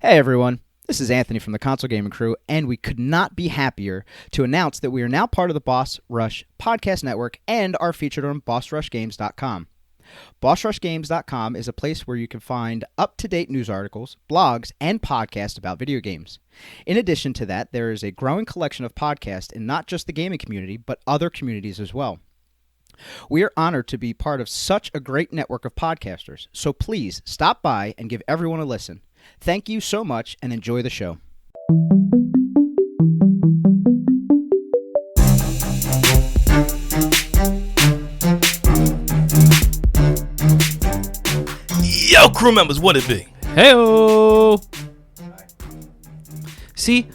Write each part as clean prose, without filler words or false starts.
Hey everyone, this is Anthony from the Console Gaming Crew, and we could not be happier to announce that we are now part of the Boss Rush Podcast Network and are featured on BossRushGames.com. BossRushGames.com is a place where you can find up-to-date news articles, blogs, and podcasts about video games. In addition to that, there is a growing collection of podcasts in not just the gaming community, but other communities as well. We are honored to be part of such a great network of podcasters, so please stop by and give everyone a listen. Thank you so much and enjoy the show. Yo, crew members, what it be? Heyo. See,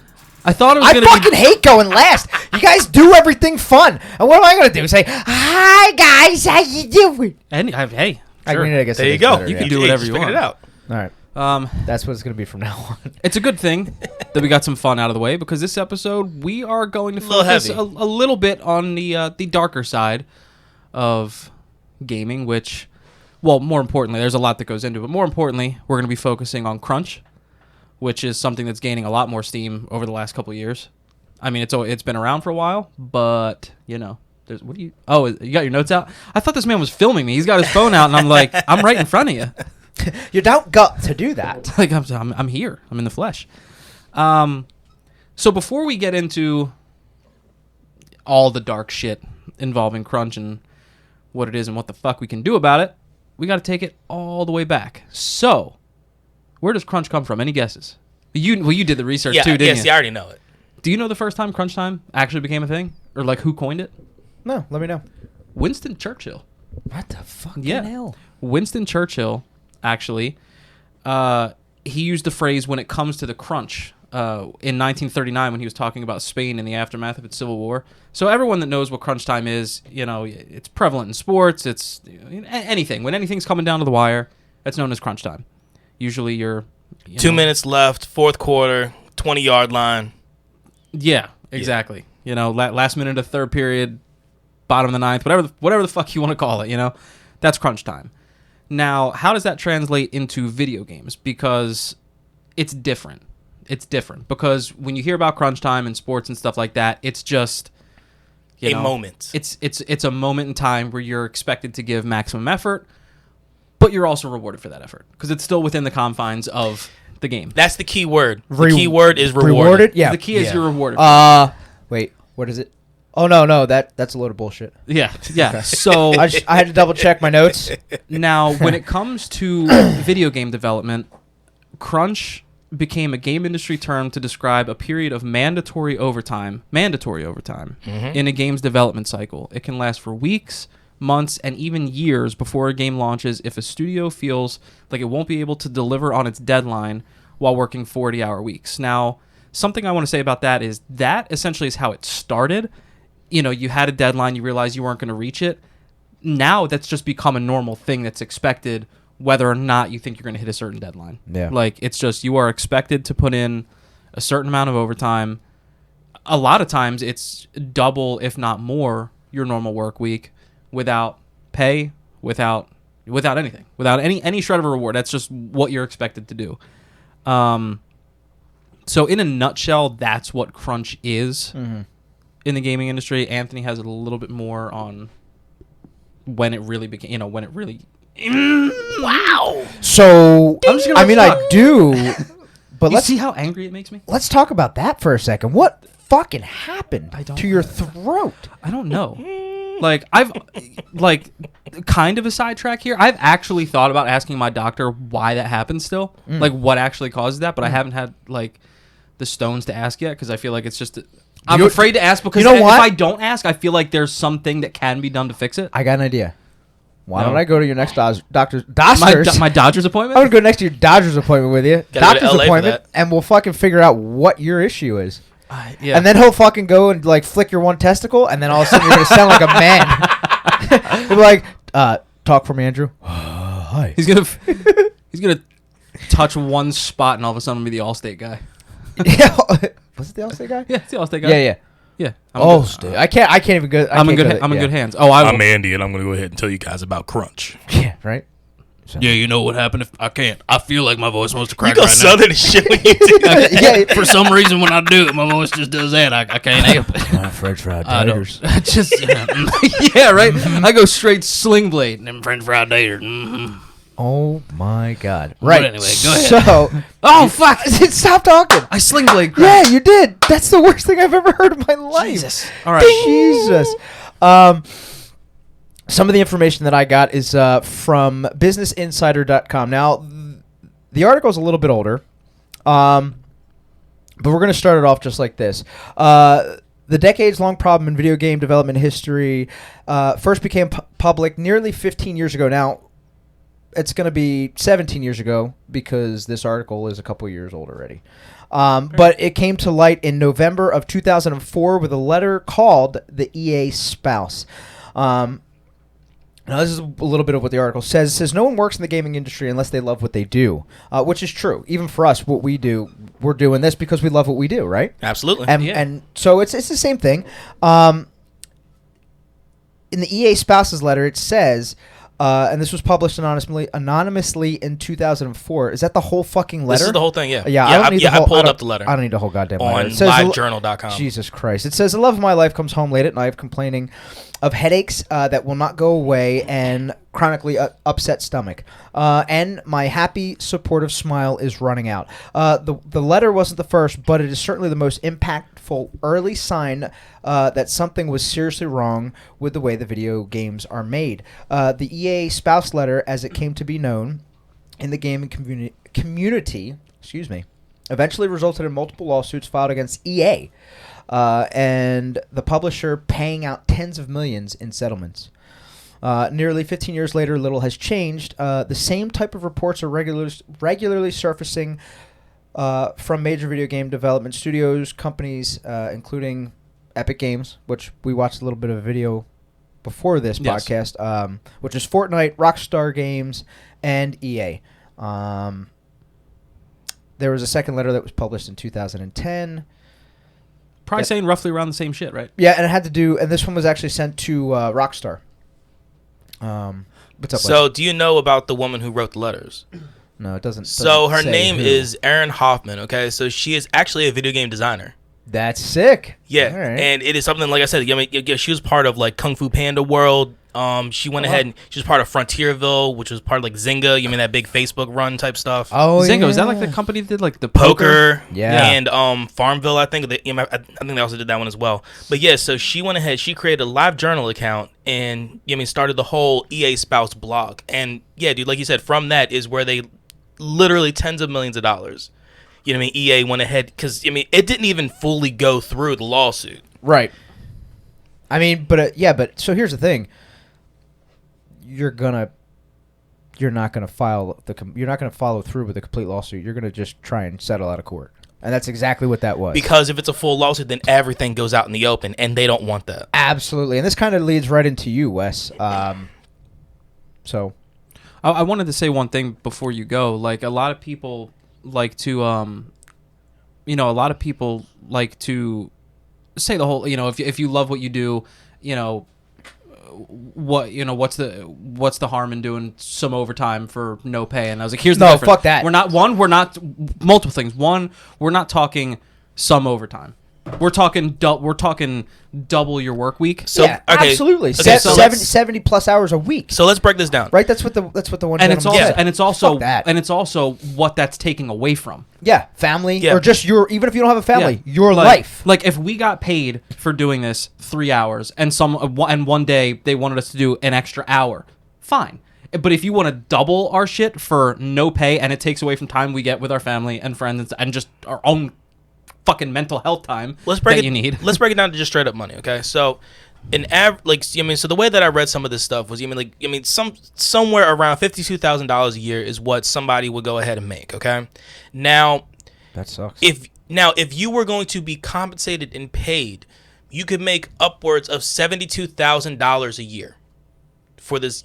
I thought it was I gonna fucking be. hate going last. You guys do everything fun, and what am I gonna do? Say, "Hi guys, how you doing?" Hey, I sure. mean, I guess There it you is go. better, You yeah. can do whatever you figured want. it out. All right, that's what it's gonna be from now on. It's a good thing that we got some fun out of the way because this episode we are going to Little focus heavy. a little bit on the darker side of gaming, which, well, more importantly, there's a lot that goes into it. But more importantly, we're going to be focusing on crunch, which is something that's gaining a lot more steam over the last couple of years. I mean, it's been around for a while, but you know, there's what do you? Oh, you got your notes out? I thought this man was filming me. He's got his phone out, and I'm like, I'm right in front of you. You don't got to do that. Like I'm here. I'm in the flesh. So before we get into all the dark shit involving crunch and what it is and what the fuck we can do about it, we got to take it all the way back. So, where does crunch come from? Any guesses? You did the research too, didn't Yes, you? I already know it. Do you know the first time crunch time actually became a thing, or like who coined it? No, let me know. Winston Churchill. What the fucking Yeah. hell? Winston Churchill, actually, he used the phrase when it comes to the crunch in 1939 when he was talking about Spain in the aftermath of its civil war. So everyone that knows what crunch time is, you know, it's prevalent in sports. It's anything. When anything's coming down to the wire, that's known as crunch time. Usually you're... 2 minutes left, fourth quarter, 20-yard line. Yeah, exactly. You know, last minute of third period, bottom of the ninth, whatever the fuck you want to call it, you know, that's crunch time. Now, how does that translate into video games? Because it's different. It's different because when you hear about crunch time and sports and stuff like that, it's just A moment. It's a moment in time where you're expected to give maximum effort, but you're also rewarded for that effort because it's still within the confines of the game. That's the key word. The key word is rewarded. Rewarded? Yeah. The key is you're rewarded. Wait, what is it? Oh no, that's a load of bullshit. Yeah. So I had to double check my notes. now, when it comes to video game development, crunch became a game industry term to describe a period of mandatory overtime in a game's development cycle. It can last for weeks, months, and even years before a game launches if a studio feels like it won't be able to deliver on its deadline while working 40-hour weeks. Now, something I want to say about that is that essentially is how it started. You know, you had a deadline, you realized you weren't going to reach it. Now that's just become a normal thing that's expected whether or not you think you're going to hit a certain deadline. Yeah. Like, it's just you are expected to put in a certain amount of overtime. A lot of times it's double, if not more, your normal work week without pay, without anything, without any shred of a reward. That's just what you're expected to do. So in a nutshell, that's what crunch is in the gaming industry. Anthony has a little bit more on when it really became, Wow. So I'm just gonna I mean, talk. I do, but You let's see how angry it makes me? let's talk about that for a second. What fucking happened don't to your know. throat? I don't know. Like, I've, kind of a sidetrack here. I've actually thought about asking my doctor why that happened still. Like, what actually causes that, but I haven't had, the stones to ask yet because I feel like it's just... I'm afraid to ask because you know what? if I don't ask, I feel like there's something that can be done to fix it. I got an idea. Why No. don't I go to your next doctor's My Dodgers appointment? I'm gonna go next to your Dodgers appointment with you. Gotta go to Doctor's LA for appointment, that. and we'll fucking figure out what your issue is. Yeah. And then he'll fucking go and flick your one testicle, and then all of a sudden you're gonna sound like a man. He'll be like, talk for me, Andrew. Hi. He's gonna touch one spot and all of a sudden be the All-State guy. Yeah. Was it the Allstate guy? Yeah, it's the All-State guy. Yeah. Yeah. Allstate. I can't even go. I'm in good hands. Oh, I will. I'm Andy, and I'm going to go ahead and tell you guys about crunch. Yeah. Right. Yeah, you know what happened? If I can't, I feel like my voice wants to You crack go right now. southern as shit when you do that. Yeah. For some reason, when I do it, my voice just does that. I can't help it. French fried I don't. taters. Just yeah, right. I go straight sling blade. Them French fried taters. Mm-hmm. Oh my God! But Right. anyway, go ahead. So, Oh fuck! stop talking. I sling blade. Yeah, you did. That's the worst thing I've ever heard in my life. Jesus. All right. Jesus. Some of the information that I got is from BusinessInsider.com. Now, the article is a little bit older, but we're going to start it off just like this. The decades-long problem in video game development history first became public nearly 15 years ago. Now, it's going to be 17 years ago because this article is a couple years old already. But it came to light in November of 2004 with a letter called the EA Spouse. Now, this is a little bit of what the article says. It says, no one works in the gaming industry unless they love what they do, which is true. Even for us, what we do, we're doing this because we love what we do, right? Absolutely. And so it's the same thing. In the EA Spouse's letter, it says, and this was published anonymously in 2004. Is that the whole fucking letter? This is the whole thing, yeah. Yeah, I don't need the whole, I pulled up the letter. I don't need the whole goddamn letter. On It says livejournal.com. Jesus Christ. It says, the love of my life comes home late at night complaining of headaches that will not go away and chronically upset stomach. And my happy, supportive smile is running out. The letter wasn't the first, but it is certainly the most impactful early sign that something was seriously wrong with the way the video games are made. The EA Spouse letter, as it came to be known in the gaming community, eventually resulted in multiple lawsuits filed against EA. And the publisher paying out tens of millions in settlements. Nearly 15 years later, little has changed. The same type of reports are regularly surfacing from major video game development studios, companies, including Epic Games, which we watched a little bit of a video before this podcast, which is Fortnite, Rockstar Games, and EA. There was a second letter that was published in 2010. Probably saying roughly around the same shit, right? Yeah, and it had to do, and this one was actually sent to Rockstar. What's up? So, do you know about the woman who wrote the letters? No, it doesn't. So, her say name who. is Erin Hoffman, okay? So, she is actually a video game designer. That's sick. Yeah, All right. and it is something, like I said, she was part of, like, Kung Fu Panda World. She went ahead and she was part of Frontierville, which was part of, like, Zynga. You mean that big Facebook run type stuff? Oh, Zynga, yeah. is that like the company that did like the Poker, Yeah. and Farmville, I think. I think they also did that one as well. But yeah, so she went ahead, she created a live journal account and started the whole EA Spouse blog. And yeah, dude, like you said, from that is where they literally tens of millions of dollars. You know what I mean? EA went ahead because it didn't even fully go through the lawsuit. Right. I mean, but so here's the thing. You're not gonna follow through with a complete lawsuit. You're gonna just try and settle out of court, and that's exactly what that was. Because if it's a full lawsuit, then everything goes out in the open, and they don't want that. Absolutely, and this kind of leads right into you, Wes. So, I wanted to say one thing before you go. Like a lot of people like to, say the whole, if you love what you do, what's the harm in doing some overtime for no pay? And I was like, here's the difference. Fuck that. We're not multiple things. One, we're not talking some overtime. We're talking double your work week. So, yeah, okay. absolutely. Okay, so 70 plus hours a week. So let's break this down. Right, that's what the one. And it's also said. Fuck that. And it's also what that's taking away from. Yeah, family, Yeah. or just even if you don't have a family, Yeah. your life. Like if we got paid for doing this 3 hours, and one day they wanted us to do an extra hour, fine. But if you want to double our shit for no pay, and it takes away from time we get with our family and friends and just our own fucking mental health time Let's break you need. Let's break it down to just straight up money, okay? So, so the way that I read some of this stuff was, somewhere around $52,000 a year is what somebody would go ahead and make, okay? Now, That sucks. if you were going to be compensated and paid, you could make upwards of $72,000 a year for this.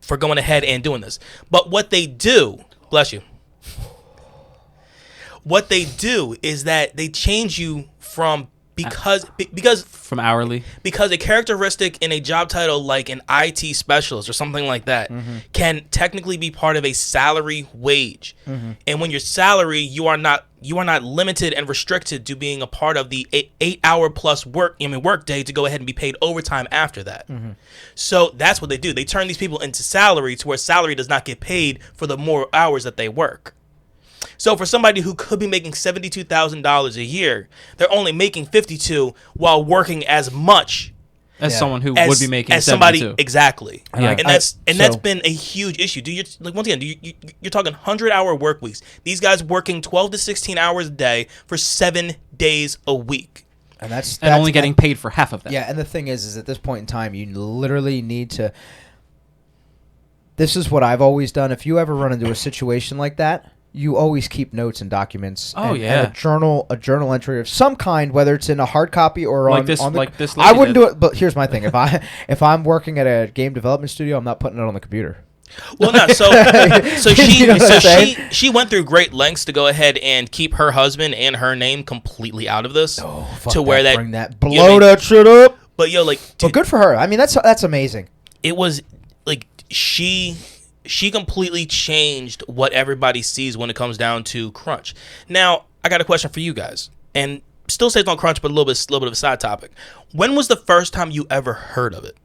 For going ahead and doing this. But what they do, bless you. What they do is that they change you from because from hourly. Because a characteristic in a job title like an IT specialist or something like that can technically be part of a salary wage. And when you're salary, you are not limited and restricted to being a part of the 8-hour plus work day to go ahead and be paid overtime after that. So that's what they do. They turn these people into salary to where salary does not get paid for the more hours that they work. So for somebody who could be making $72,000 a year, they're only making $52,000 while working as much as someone who would be making as somebody 72. Exactly. Yeah. And that's been a huge issue. Once again, you're talking 100-hour work weeks. These guys working 12 to 16 hours a day for 7 days a week. And that's only getting paid for half of that. Yeah, and the thing is at this point in time, you literally need to. This is what I've always done. If you ever run into a situation like that, you always keep notes and documents. Oh, and yeah. a journal entry of some kind, whether it's in a hard copy or Like on this- on the, like this I lady wouldn't did. do it, but here's my thing: if I'm working at a game development studio, I'm not putting it on the computer. Well, no. So You know what I'm saying? she went through great lengths to go ahead and keep her husband and her name completely out of this. Oh, fuck to where that bring that you know blow what I mean? that shit up. But like, But good for her. I mean, that's amazing. it was like she completely changed what everybody sees when it comes down to crunch. Now, I got a question for you guys, and still stays on crunch, but a little bit of a side topic. When was the first time you ever heard of it?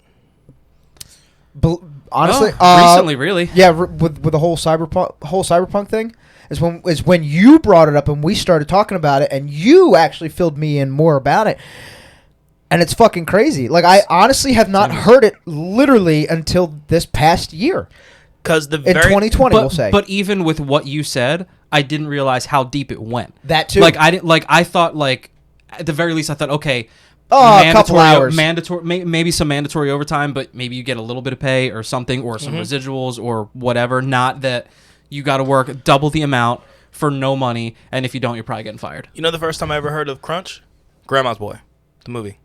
Honestly, recently, really. Yeah, with the whole cyberpunk thing is when you brought it up and we started talking about it, and you actually filled me in more about it. And it's fucking crazy. Like, I honestly have not heard it literally until this past year. Because In 2020, we'll say. But even with what you said, I didn't realize how deep it went. That too. Like I thought at the very least I thought okay, a couple hours. maybe some mandatory overtime, but maybe you get a little bit of pay or something, or some residuals or whatever. Not that you got to work double the amount for no money, and if you don't, you're probably getting fired. You know the first time I ever heard of crunch? Grandma's Boy, the movie.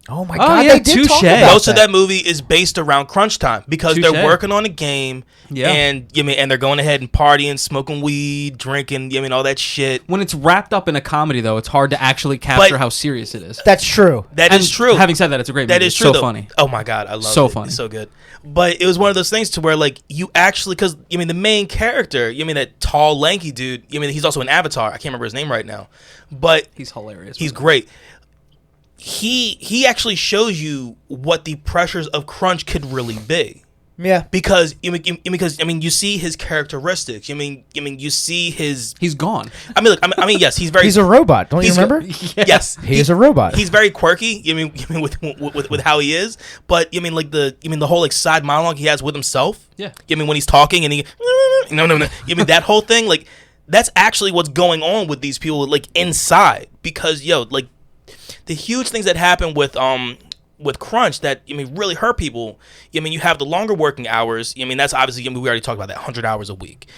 Oh my god! yeah, They did talk touche. about Most of that movie is based around crunch time because Touche. they're working on a game, Yeah. and and they're going ahead and partying, smoking weed, drinking, all that shit. When it's wrapped up in a comedy, though, it's hard to actually capture But- how serious it is. That's true. That And is true. Having said that, it's a great movie. That is It's true. so though. funny. Oh my god, I love it. So funny. It's so good. But it was one of those things to where like you actually, because the main character, that tall, lanky dude. He's also an Avatar. I can't remember his name right now, but He's hilarious. he's great. He actually shows you what the pressures of crunch could really be. Yeah. Because you see his characteristics. You see his. He's gone. Yes, he's very. He's a robot. Don't you remember? Yes, He is a robot. He's very quirky. With how he is, but the whole side monologue he has with himself. Yeah. When he's talking and he no. That whole thing that's actually what's going on with these people inside because the huge things that happen with crunch that really hurt people. You have the longer working hours. That's obviously we already talked about that 100 hours a week.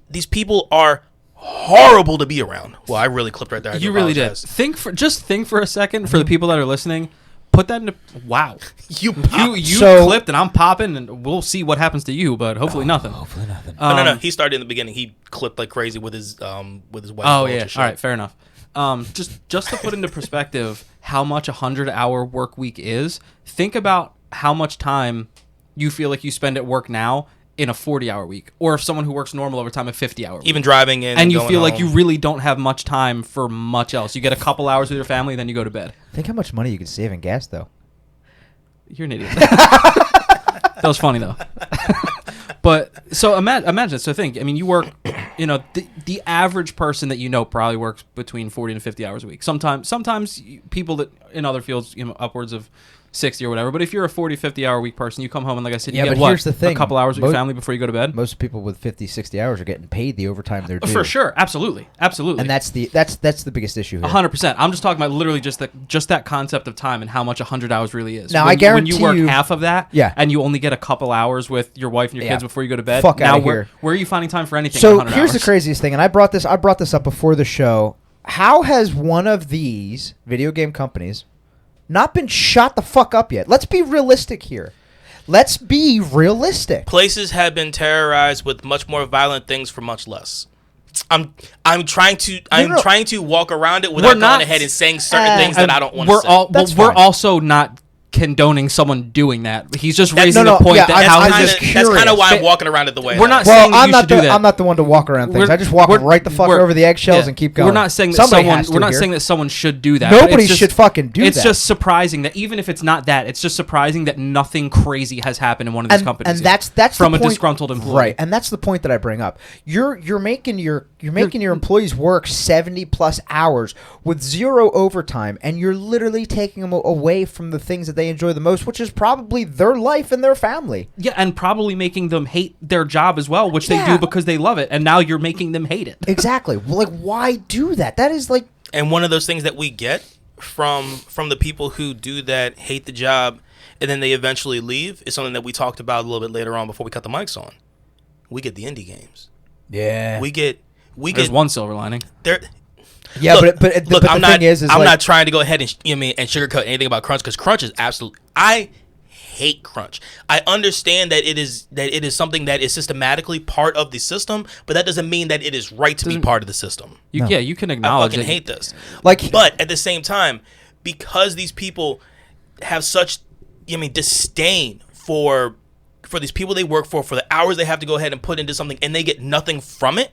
These people are horrible to be around. Well, I really clipped right there. I do You really did. apologize. Think for a second for the people that are listening. Put that into wow. You So- clipped and I'm popping and we'll see what happens to you, but hopefully nothing. Hopefully nothing. no. He started in the beginning. He clipped like crazy with his wife. Oh yeah. All right. Fair enough. Just to put into perspective how much a 100-hour work week is. Think about how much time you feel like you spend at work now in a 40-hour week, or if someone who works normal overtime a 50-hour week. Even driving in, and you going feel like home. you really don't have much time for much else. You get a couple hours with your family, then you go to bed. Think how much money you could save in gas, though. You're an idiot. That was funny though. But so imagine. So think. You work. The average person that probably works between 40 and 50 hours a week. Sometimes people that in other fields, upwards of 60 or whatever. But if you're a 40, 50-hour week person, you come home and like I said, you get but what? here's the thing. A couple hours with your family before you go to bed. Most people with 50, 60 hours are getting paid the overtime they're due. For sure, absolutely. And that's the biggest issue here. 100%. I'm just talking about literally just that concept of time and how much 100 hours really is. Now, when, I guarantee when you work you- half of that, Yeah. and you only get a couple hours with your wife and your Yeah. kids before you go to bed. Fuck now outta where here. are you finding time for anything? in So 100 here's the hours? craziest thing, and I brought this up before the show. How has one of these video game companies not been shot the fuck up yet? Let's be realistic here. Let's be realistic. Places have been terrorized with much more violent things for much less. I'm trying to walk around it We're without not- going ahead and saying certain things that I don't want to We're say. That's we're fine. also not condoning someone doing that. He's just That- raising no, the point yeah, that I'm how just his that's kind of why I'm Fa- walking around it the way. We're I not am. saying Well, that I'm you not should do the that. I'm not the one to walk around things. We're- I just walk we're- right the fuck we're- over the eggshells yeah. and keep going. We're not saying that Somebody someone. has to We're not here. saying that someone should do that. but Nobody it's just- should fucking do It's that. just surprising that even if it's not that, it's just surprising that nothing crazy has happened in one of these companies. And that's from the a point, disgruntled employee. right? And that's the point that I bring up. You're making your employees work 70+ hours with zero overtime, and you're literally taking them away from the things that they enjoy the most, which is probably their life and their family. Yeah, and probably making them hate their job as well, which they Yeah. do because they love it, and now you're making them hate it. Exactly. Well, like, why do that? That is like, And one of those things that we get from the people who do that, hate the job, and then they eventually leave, is something that we talked about a little bit later on before we cut the mics on. We get the indie games. yeah, We get There's one silver lining. there. yeah. Look, but look, the I'm thing not. is I'm like, not trying to go ahead and and sugarcoat anything about Crunch, because Crunch is absolute. I hate Crunch. I understand that it is something that is systematically part of the system, but that doesn't mean that it is right to be part of the system. You, No. Yeah, you can I acknowledge fucking it. hate this. like, But at the same time, because these people have such, disdain for these people they work for the hours they have to go ahead and put into something, and they get nothing from it.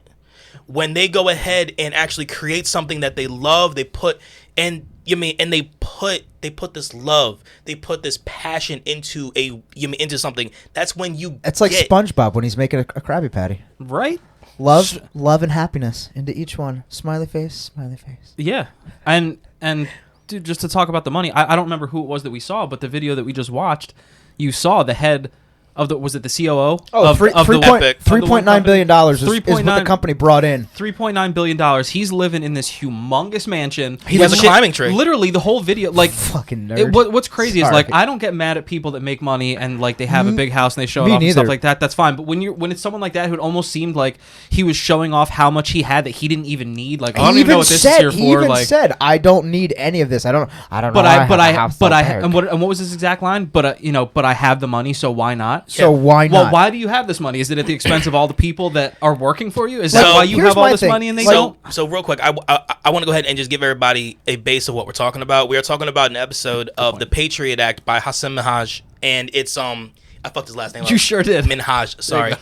When they go ahead and actually create something that they love, they put they put this love, they put this passion into into something. That's when you. it's like get, SpongeBob when he's making a Krabby Patty. Right? Love and happiness into each one. Smiley face, smiley face. Yeah, and dude, just to talk about the money, I don't remember who it was that we saw, but the video that we just watched, you saw the head of the, was it the COO? Oh, of the Epic. $3.9 billion is what the $3.9 company brought in. $3.9 billion. He's living in this humongous mansion. He has a Shit- climbing tree. Literally, the whole video, like, Fucking nerd. what's crazy is, Sorry. like, I don't get mad at people that make money and, like, they have a big house and they show it Me off and stuff neither. like that. That's fine. But when it's someone like that who it almost seemed like he was showing off how much he had that he didn't even need. Like, I don't even know what this is here He for. even Like, said, "I don't need any of this. I don't but know. and what was his exact line? But I have the money, so why not? So why not? Well, why do you have this money? Is it at the expense of all the people that are working for you? Is So, that why you here's have all my this thing. money and they Like- don't? So real quick, I want to go ahead and just give everybody a base of what we're talking about. We are talking about an episode of the Patriot Act by Hassan Minhaj, and it's I fucked his last name up. You sure did. Minhaj, sorry. go.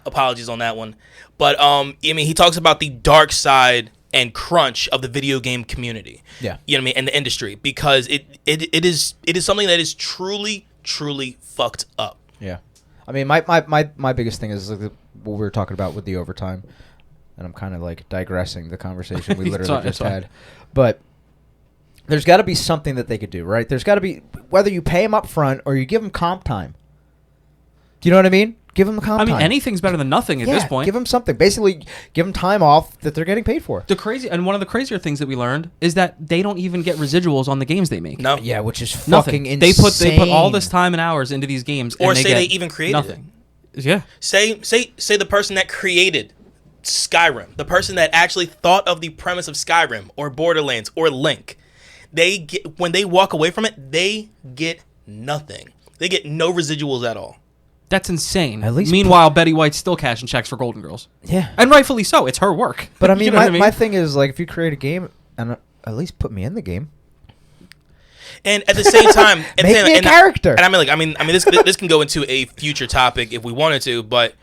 Apologies on that one. But he talks about the dark side and crunch of the video game community. Yeah. You know what I mean, and the industry, because it is something that is truly fucked up. Yeah, I mean, my biggest thing is like what we were talking about with the overtime, and I'm kind of like digressing the conversation we literally fine, just it's fine. had, but there's got to be something that they could do, right? There's got to be, whether you pay them up front or you give them comp time. Do you know what I mean? Give them comp I mean, time. anything's better than nothing at this point. Give them something. Basically, give them time off that they're getting paid for. One of the crazier things that we learned is that they don't even get residuals on the games they make. No. Yeah, which is Nothing. fucking insane. They put all this time and hours into these games, Or and say they get even created nothing. Yeah. Say the person that created Skyrim, the person that actually thought of the premise of Skyrim or Borderlands or Link, when they walk away from it, they get nothing. They get no residuals at all. That's insane. At least Meanwhile, Betty White's still cashing checks for Golden Girls. Yeah. And rightfully so. It's her work. But I mean, You know what my thing is, like, if you create a game, and at least put me in the game. And at the same time, Make me a character. And I mean, this can go into a future topic if we wanted to. But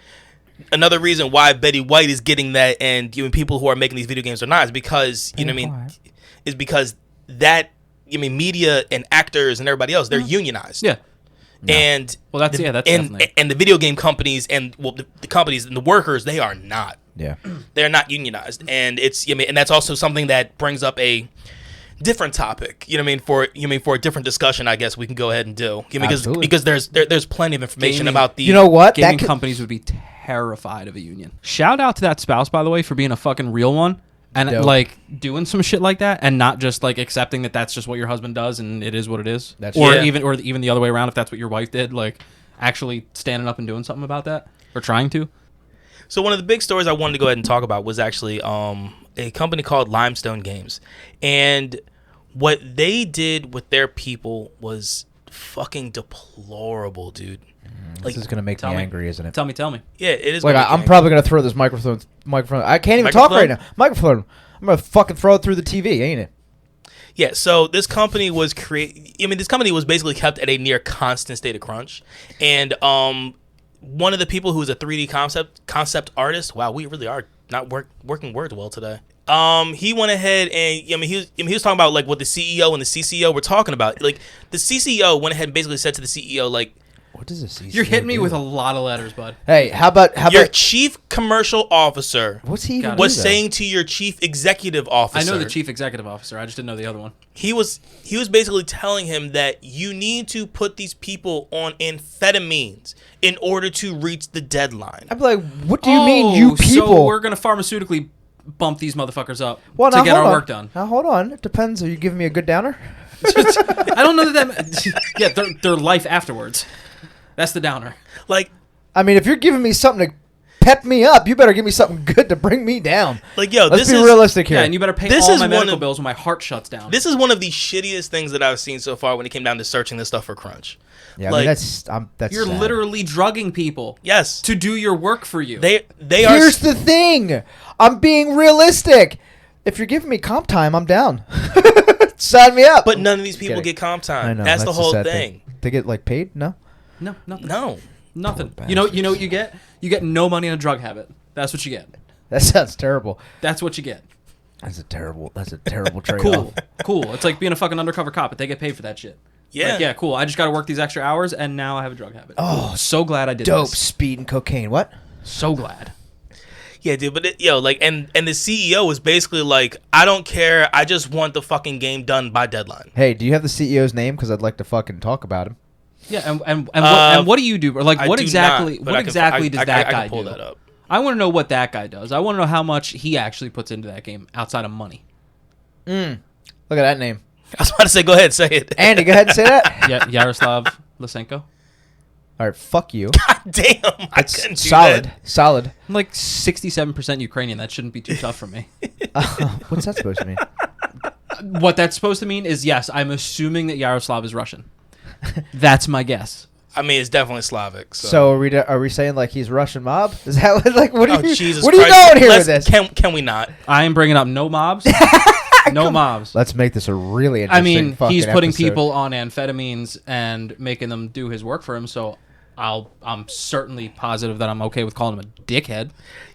another reason why Betty White is getting that, and people who are making these video games are not, is because is because that media and actors and everybody else, they're unionized. Yeah. No. And That's definitely. and the video game companies and the companies and the workers, they are not. Yeah. They're not unionized, and it's and that's also something that brings up a different topic. For a different discussion, I guess we can go ahead and do. Absolutely. Because there's plenty of information Gaming- about the. You know what? Gaming companies would be terrified of a union. Shout out to that spouse, by the way, for being a fucking real one. And Dope. like doing some shit like that, and not just like accepting that that's just what your husband does, and it is what it is. Even the other way around, if that's what your wife did, like actually standing up and doing something about that, or trying to. So one of the big stories I wanted to go ahead and talk about was actually a company called Limestone Games, and what they did with their people was fucking deplorable, dude. This is gonna make me Tell me. angry, isn't it? Tell me. Yeah, it is. Like gonna make you I'm angry. probably gonna throw this microphone. I can't even talk right Microphone? now. Microphone. I'm gonna fucking throw it through the TV, ain't it? Yeah, so this company was this company was basically kept at a near constant state of crunch, and one of the people who was a 3D concept artist. Wow, we really are not working words well today. He went ahead and he was talking about like what the CEO and the CCO were talking about. Like the CCO went ahead and basically said to the CEO like, What does this? You're hitting me with a lot of letters, bud. Hey, how about your chief commercial officer what's he even Got it. do, was though? saying to your chief executive officer. I know the chief executive officer. I just didn't know the other one. He was basically telling him that you need to put these people on amphetamines in order to reach the deadline. I'm like, what do you mean, you people? So we're gonna pharmaceutically bump these motherfuckers up Well, to now, get hold our on. work done. Now hold on. It depends. Are you giving me a good downer? I don't know that. Yeah, their life afterwards. That's the downer. Like, I mean, if you're giving me something to pep me up, you better give me something good to bring me down. yo, Let's this be is realistic here. Yeah, and you better pay This all is my one medical of- bills when my heart shuts down. this is one of the shittiest things that I've seen so far when it came down to searching this stuff for crunch. Yeah, I like, mean, that's You're sad. literally drugging people Yes, to do your work for you. they are. Here's the thing. I'm being realistic. If you're giving me comp time, I'm down. Sign me up. But none of these people Kidding. get comp time. I know. That's the a whole sad thing. They get like paid? No. no, nothing. No. Nothing. Poor You know what you get? You get no money on a drug habit. That's what you get. That sounds terrible. That's what you get. That's a terrible trade-off. Cool. Cool. It's like being a fucking undercover cop, but they get paid for that shit. Yeah. Like, yeah, cool. I just got to work these extra hours, and now I have a drug habit. Oh, so glad I did Dope. this. Speed and cocaine. What? So glad. Yeah, dude, but and the CEO was basically like, I don't care, I just want the fucking game done by deadline. Hey, do you have the CEO's name? Because I'd like to fucking talk about him. Yeah, and what do you do? Or like, I what do exactly? not, but What I can- exactly I- does I- that I guy can pull do? that up. I want to know what that guy does. I want to know how much he actually puts into that game outside of money. Look at that name. I was about to say, go ahead, say it. Andy, go ahead and say that. Yeah, Yaroslav Lysenko. All right, fuck you. God damn, I couldn't do Solid. that. Solid. I'm like 67% Ukrainian. That shouldn't be too tough for me. What's that supposed to mean? What that's supposed to mean is yes, I'm assuming that Yaroslav is Russian. That's my guess. I mean, it's definitely Slavic. So, So are we saying like he's Russian mob? Is that what, like what are oh, you Jesus what are you Christ. going here Let's- with this? Can we not? I am bringing up no mobs. No mobs. Let's make this a really I interesting mean, fucking he's putting episode. people on amphetamines and making them do his work for him. So I'm certainly positive that I'm okay with calling him a dickhead.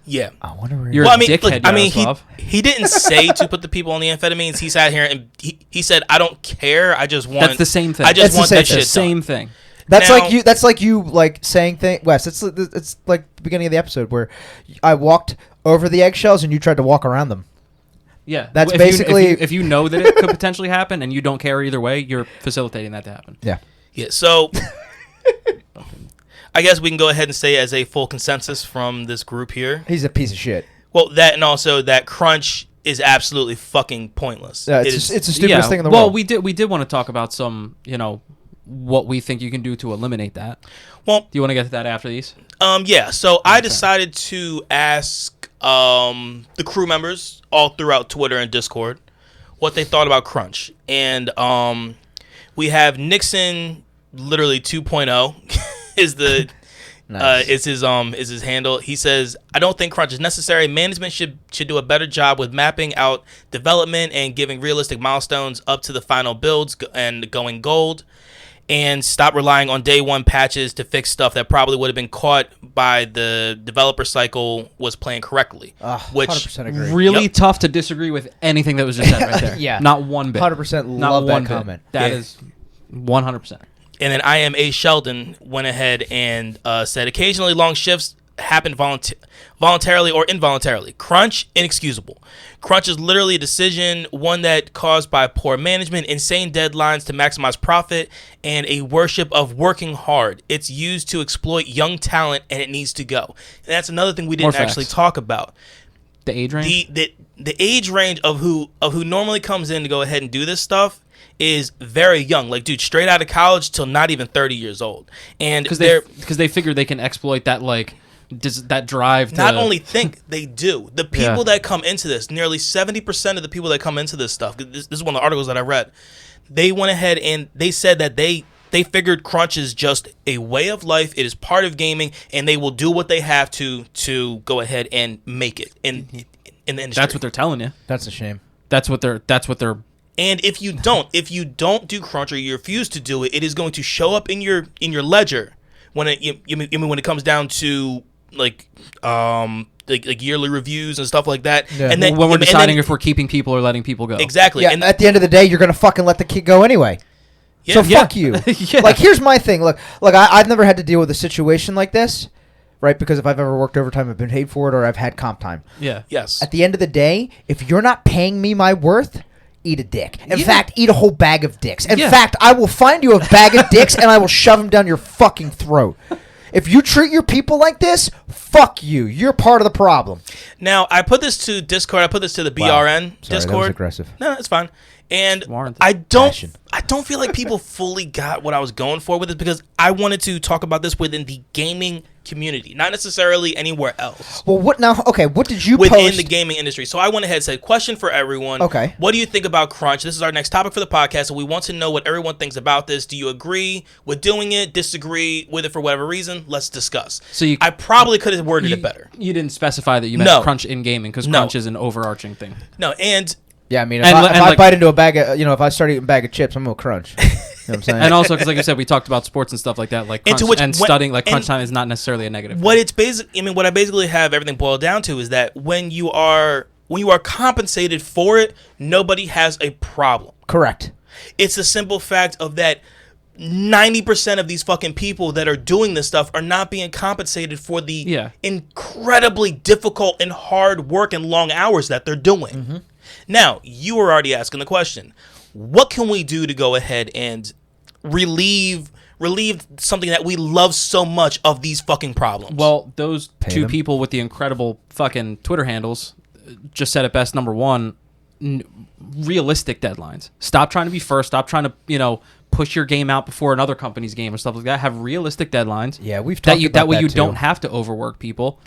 Yeah. I wonder where You're Well, a I mean, dickhead, look, I mean, Yaroslav. he didn't say to put the people on the amphetamines. He sat here and he said, I don't care. I just want. That's the same thing. I just It's the want same that thing. shit Same done. thing. That's Now- like you. That's like you like saying thing. Wes, it's like the beginning of the episode where I walked over the eggshells and you tried to walk around them. Yeah, That's If you- basically- if you know that it could potentially happen and you don't care either way, you're facilitating that to happen. Yeah. Yeah. So I guess we can go ahead and say as a full consensus from this group here. He's a piece of shit. Well, that and also that crunch is absolutely fucking pointless. Yeah, It it's is- the stupidest thing in the well, world. we did want to talk about some, what we think you can do to eliminate that. well, Do you want to get to that after these? yeah. So I decided to ask the crew members all throughout Twitter and Discord what they thought about crunch, and we have Nixon literally 2.0 is the Nice. is his handle. He says, I don't think crunch is necessary. Management should do a better job with mapping out development and giving realistic milestones up to the final builds and going gold, and stop relying on day one patches to fix stuff that probably would have been caught by the developer cycle was playing correctly. Which 100% agree. Really Yep. tough to disagree with anything that was just said right there. Yeah. Not one bit. 100% Not love that one bit. comment. That Yeah. is 100%. And then I am A. Sheldon went ahead and said, occasionally long shifts happen voluntarily or involuntarily. Crunch, inexcusable. Crunch is literally a decision, one that caused by poor management, insane deadlines to maximize profit, and a worship of working hard. It's used to exploit young talent, and it needs to go. And that's another thing we didn't More actually facts. talk about. The age range? The age range of who normally comes in to go ahead and do this stuff is very young. Like, dude, straight out of college till not even 30 years old. And Because they're they figure they can exploit that, that drive to... not only think, they do. The people Yeah. that come into this, nearly 70% of the people that come into this stuff, this is one of the articles that I read, they went ahead and they said that they They figured crunch is just a way of life. It is part of gaming, and they will do what they have to go ahead and make it in the industry. That's what they're telling you. That's a shame. That's what they're. And if you don't do crunch or you refuse to do it, it is going to show up in your ledger when when it comes down to like yearly reviews and stuff like that. Yeah. And then when we're deciding if we're keeping people or letting people go. Exactly. Yeah, And at the end of the day, you're gonna fucking let the kid go anyway. Yeah. So fuck you. Yeah. Like, here's my thing. Look, I've never had to deal with a situation like this, right? Because if I've ever worked overtime, I've been paid for it, or I've had comp time. Yeah. Yes. At the end of the day, if you're not paying me my worth, eat a dick. In Yeah. fact, eat a whole bag of dicks. In Yeah. fact, I will find you a bag of dicks and I will shove them down your fucking throat. If you treat your people like this, fuck you. You're part of the problem. Now, I put this to Discord. I put this to the BRN Sorry, Discord. that was aggressive. No, it's fine. And Warranted. I Passion. don't feel like people fully got what I was going for with it, because I wanted to talk about this within the gaming community, not necessarily anywhere else. Well, what now? Okay, what did you Within post? the gaming industry. So I went ahead and said, question for everyone. Okay. What do you think about crunch? This is our next topic for the podcast, and we want to know what everyone thinks about this. Do you agree with doing it? Disagree with it for whatever reason? Let's discuss. So I probably could have worded it better. You didn't specify that you meant No. crunch in gaming because No. crunch is an overarching thing. No, and Yeah, I mean, And if I like- bite into a bag of, if I start eating a bag of chips, I'm gonna crunch. You know what I'm saying? And also, because like I said, we talked about sports and stuff like that. Like And crunch to which- and when- studying, like crunch and- time is not necessarily a negative. what it's what I basically have everything boiled down to is that when you are compensated for it, nobody has a problem. Correct. It's the simple fact of that 90% of these fucking people that are doing this stuff are not being compensated for the Yeah. incredibly difficult and hard work and long hours that they're doing. Mm-hmm. Now, you were already asking the question, what can we do to go ahead and relieve something that we love so much of these fucking problems? Well, those two them. people with the incredible fucking Twitter handles just said it best. Number one, realistic deadlines. Stop trying to be first. Stop trying to, push your game out before another company's game or stuff like that. Have realistic deadlines. Yeah, we've talked about that way that you too. don't have to overwork people.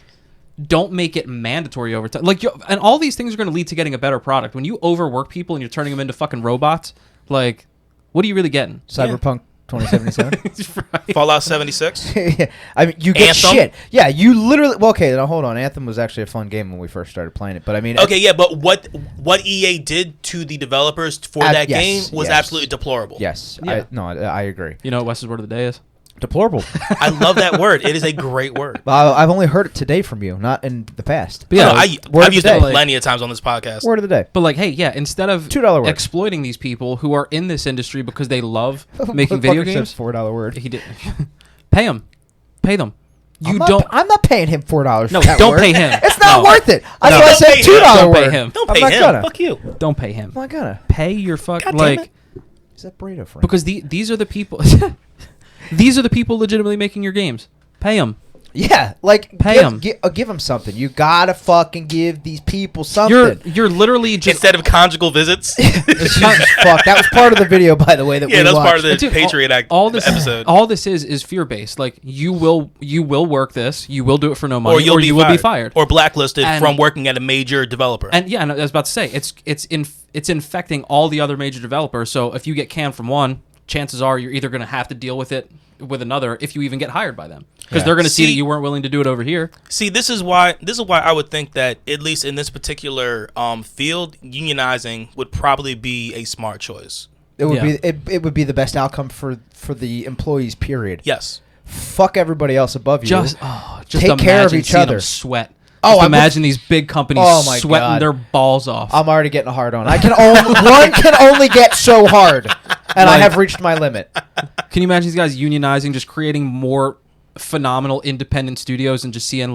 Don't make it mandatory overtime. And all these things are going to lead to getting a better product. When you overwork people and you're turning them into fucking robots, like, what are you really getting? Cyberpunk 2077. Right. Fallout 76? Yeah, I mean, you get Anthem? shit. Yeah, you literally. Well, okay, now hold on. Anthem was actually a fun game when we first started playing it, but I mean, Okay, yeah, but what EA did to the developers for that yes, game was yes. absolutely deplorable. yes, Yeah. I agree. You know what Wes's word of the day is? Deplorable. I love that word. It is a great word. I've only heard it today from you, not in the past. But yeah, No, word of I've used the it day. plenty of times on this podcast. Word of the day. But like, hey, yeah, instead of $2 word. exploiting these people who are in this industry because they love making video Motherfucker games, said $4 word. he did pay them. You I'm not paying him $4. No, for that don't word. pay him. It's not No. worth it. That's No. why I Don't said pay him. $2 Don't word. pay him. Don't I'm pay not him. gonna. Fuck you. Don't pay him. I'm not gonna. Pay your fuck God damn like it. Is that burrito friend? because these are the people. These are the people legitimately making your games. Pay them. Yeah, like Pay 'em. give them something. You gotta fucking give these people something. You're literally just Instead of conjugal visits. Fuck, that was part of the video, by the way. That Yeah, we that was part of watched. the Dude, Patriot Act all this episode. All this is fear based. Like you will work this. You will do it for no money, or you'll be you fired. will be fired. Or blacklisted And- from working at a major developer. And yeah, and I was about to say it's infecting all the other major developers. So if you get canned from one, chances are you're either going to have to deal with it with another if you even get hired by them, because Yeah. they're going to see that See- you weren't willing to do it over here. See, this is why I would think that at least in this particular field, unionizing would probably be a smart choice. It would Yeah. be it would be the best outcome for the employees. Period. Yes. Fuck everybody else above you. Just Take care of imagine each seeing other. them sweat. Oh, Just I'm- imagine these big companies Oh my sweating God. their balls off. I'm already getting a hard on. One can only get so hard, and I Like- have reached my limit. Can you imagine these guys unionizing, just creating more phenomenal independent studios and just seeing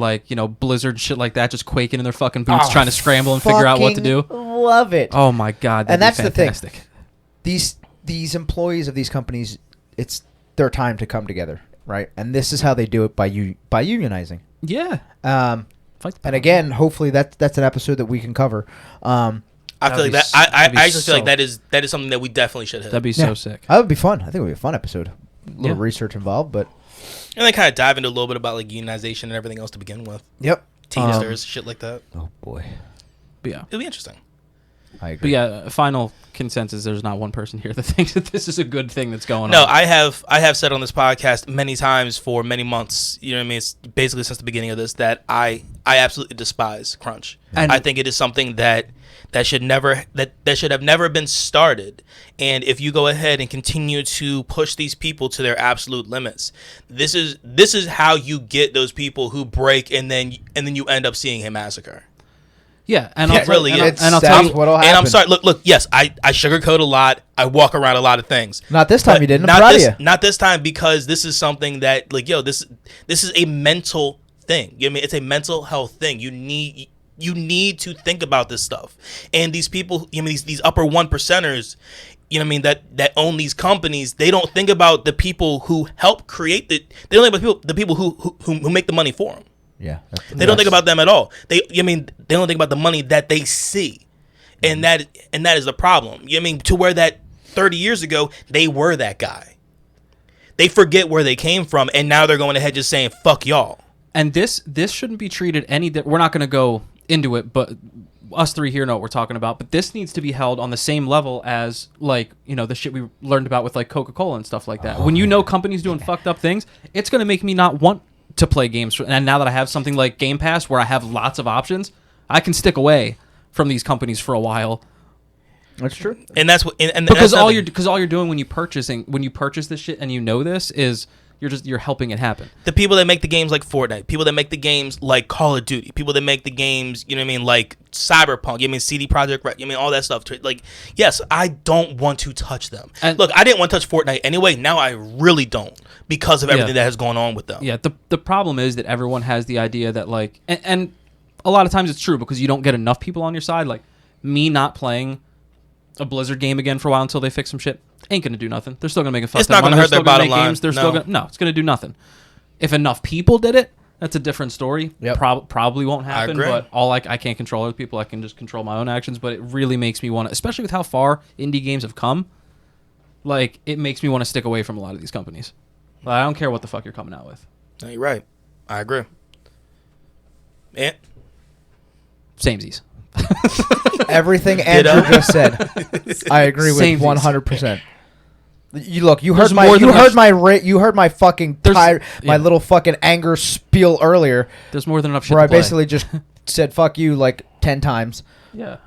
Blizzard shit like that, just quaking in their fucking boots, Oh, trying to scramble and figure out what to do? fucking Love it. Oh my God, And that'd that's be the thing. fantastic. These employees of these companies, it's their time to come together, right? And this is how they do it by unionizing. Yeah. Fight the And power. again, hopefully that's an episode that we can cover. I That'd feel like be that. s- I that'd be actually feel like so- that is something that we definitely should hit. That'd be Yeah. so sick. That would be fun. I think it would be a fun episode. A little Yeah. research involved, but And then kind of dive into a little bit about like unionization and everything else to begin with. yep. Teamsters, shit like that. Oh boy. But yeah. It'll be interesting. I agree. But yeah, final consensus, there's not one person here that thinks that this is a good thing that's going No, on. I have said on this podcast many times for many months, you know what I mean, it's basically since the beginning of this, that I absolutely despise crunch. And I think it is something that should have never been started. And if you go ahead and continue to push these people to their absolute limits, this is how you get those people who break, and then you end up seeing a massacre. Yeah, and It really is. And I'll tell you, what'll happen. And I'm sorry. Look. Yes, I sugarcoat a lot. I walk around a lot of things. Not this time But you didn't. Not I'm proud this. of you. Not this time, because this is something that, like, this is a mental thing. You know what I mean, it's a mental health thing. You need to think about this stuff. And these people, you know, these upper 1%ers, you know what I mean, that own these companies, they don't think about the people who help create they don't think about the people who make the money for them. Yeah. They don't think about them at all. They don't think about the money that they see, and that is the problem. You know what I mean, to where that 30 years ago they were that guy. They forget where they came from, and now they're going ahead just saying "fuck y'all." and this shouldn't be treated we're not going to go into it, but us three here know what we're talking about. But this needs to be held on the same level as, like, you know, the shit we learned about with like Coca-Cola and stuff like that. When you know companies doing fucked up things, it's going to make me not want to play games. And now that I have something like Game Pass where I have lots of options, I can stick away from these companies for a while. That's true. And that's what. And Because that's all nothing. you're doing when you purchase this shit, and you know this, is you're helping it happen. The people that make the games like Fortnite, people that make the games like Call of Duty, people that make the games, you know what I mean, like Cyberpunk, you know what I mean, CD Projekt Red, you know what I mean, all that stuff. Like, yes, I don't want to touch them. And look, I didn't want to touch Fortnite anyway. Now I really don't, because of everything that has gone on with them. Yeah, the problem is that everyone has the idea that, like, and a lot of times it's true, because you don't get enough people on your side. Like, me not playing a Blizzard game again for a while until they fix some shit ain't gonna do nothing. They're still gonna make a fuck. It's not gonna hurt their bottom line. They're still gonna it's gonna do nothing. If enough people did it, that's a different story. Yep. Probably won't happen. agree. But I can't control other people. I can just control my own actions. But it really makes me want to, especially with how far indie games have come. Like, it makes me want to stick away from a lot of these companies. Like, I don't care what the fuck you're coming out with. No, you're right. I agree. And Samesies. Everything Andrew just said, I agree with Samesies. 100%. You look. You There's heard my. more than You heard enough- my. You heard my fucking my little fucking anger spiel earlier, There's more than enough shit where to I play. basically just said "fuck you" like 10 times. Yeah.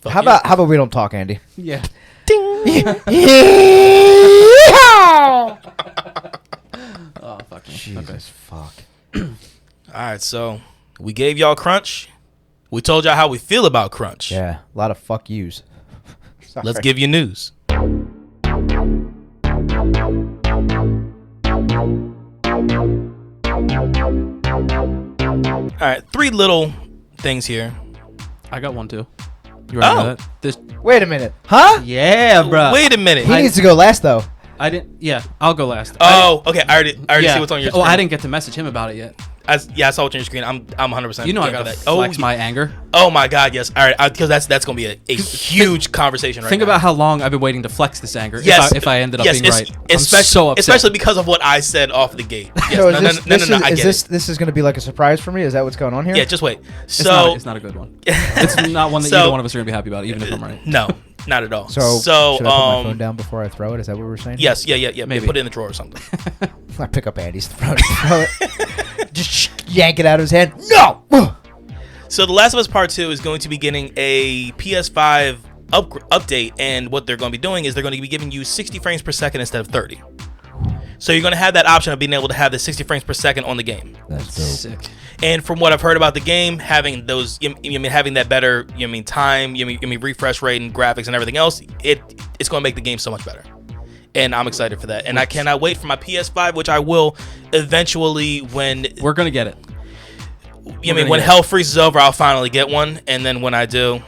fuck How you. about we don't talk, Andy? Yeah. Oh, fuck me. Okay. Jesus fuck. All right, so we gave y'all crunch. We told y'all how we feel about crunch. Yeah, a lot of fuck yous. Let's give you news. All right, 3 little things here. I got one too. You ready for that? This. Wait a minute, huh? Yeah, bro. Wait a minute. He needs to go last though. I didn't. Yeah, I'll go last. Oh, okay. I already yeah. see what's on your Oh, screen. I didn't get to message him about it yet. I saw what's on your screen. I'm 100%. You know I game for gotta that. flex my anger. Oh my God, yes. All right, because that's gonna be a huge conversation right Think now. about how long I've been waiting to flex this anger. Yes, if I ended up being right, I'm especially, so upset. especially because of what I said off the gate. Yes, So no, I get it. this is going to be like a surprise for me? Is that what's going on here? Yeah, just wait. It's not a good one. It's not one that So- either one of us are gonna be happy about, even if I'm right. No, not at all. So should I put my phone down before I throw it? Is that what we were saying? Yes, yeah. Maybe. Put it in the drawer or something. I pick up Andy's phone. Throw it. Just yank it out of his hand. No. So The Last of Us Part 2 is going to be getting a PS5 update, and what they're going to be doing is they're going to be giving you 60 frames per second instead of 30. So you're going to have that option of being able to have the 60 frames per second on the game. That's Sick. And from what I've heard about the game, having those, having that better, time, refresh rate and graphics and everything else, it's going to make the game so much better. And I'm excited for that. And I cannot wait for my PS5, which I will eventually when We're gonna get it. when hell freezes over, I'll finally get one. And then when I do,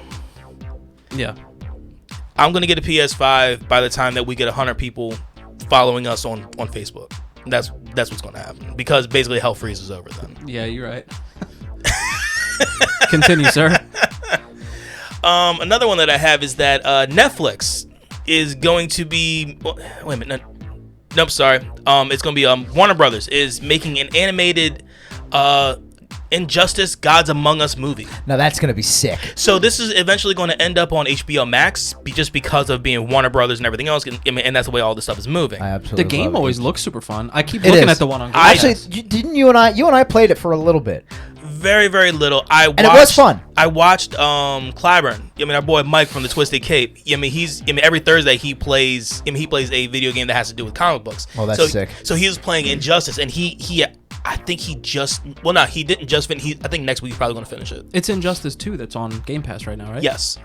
Yeah. I'm gonna get a PS5 by the time that we get 100 people following us on Facebook. That's what's gonna happen, because basically hell freezes over then. Yeah, you're right. Continue, sir. Another one that I have is that Netflix is going to be. Well, wait a minute. Nope, sorry. It's going to be Warner Brothers is making an animated Injustice: Gods Among Us movie. Now that's gonna be sick. So this is eventually going to end up on HBO Max, just because of being Warner Brothers and everything else, and that's the way all this stuff is moving. I absolutely The game love always it. looks super fun. I keep It looking is. at the one on Game Actually, Pass. didn't you and I played it for a little bit. Very, very little. And it was fun. I watched Clyburn. I mean, our boy Mike from the Twisted Cape. I mean, every Thursday he plays a video game that has to do with comic books. Oh, that's sick. So he was playing Injustice, and I think he didn't just finish. I think next week he's probably going to finish it. It's Injustice 2 that's on Game Pass right now, right? Yes,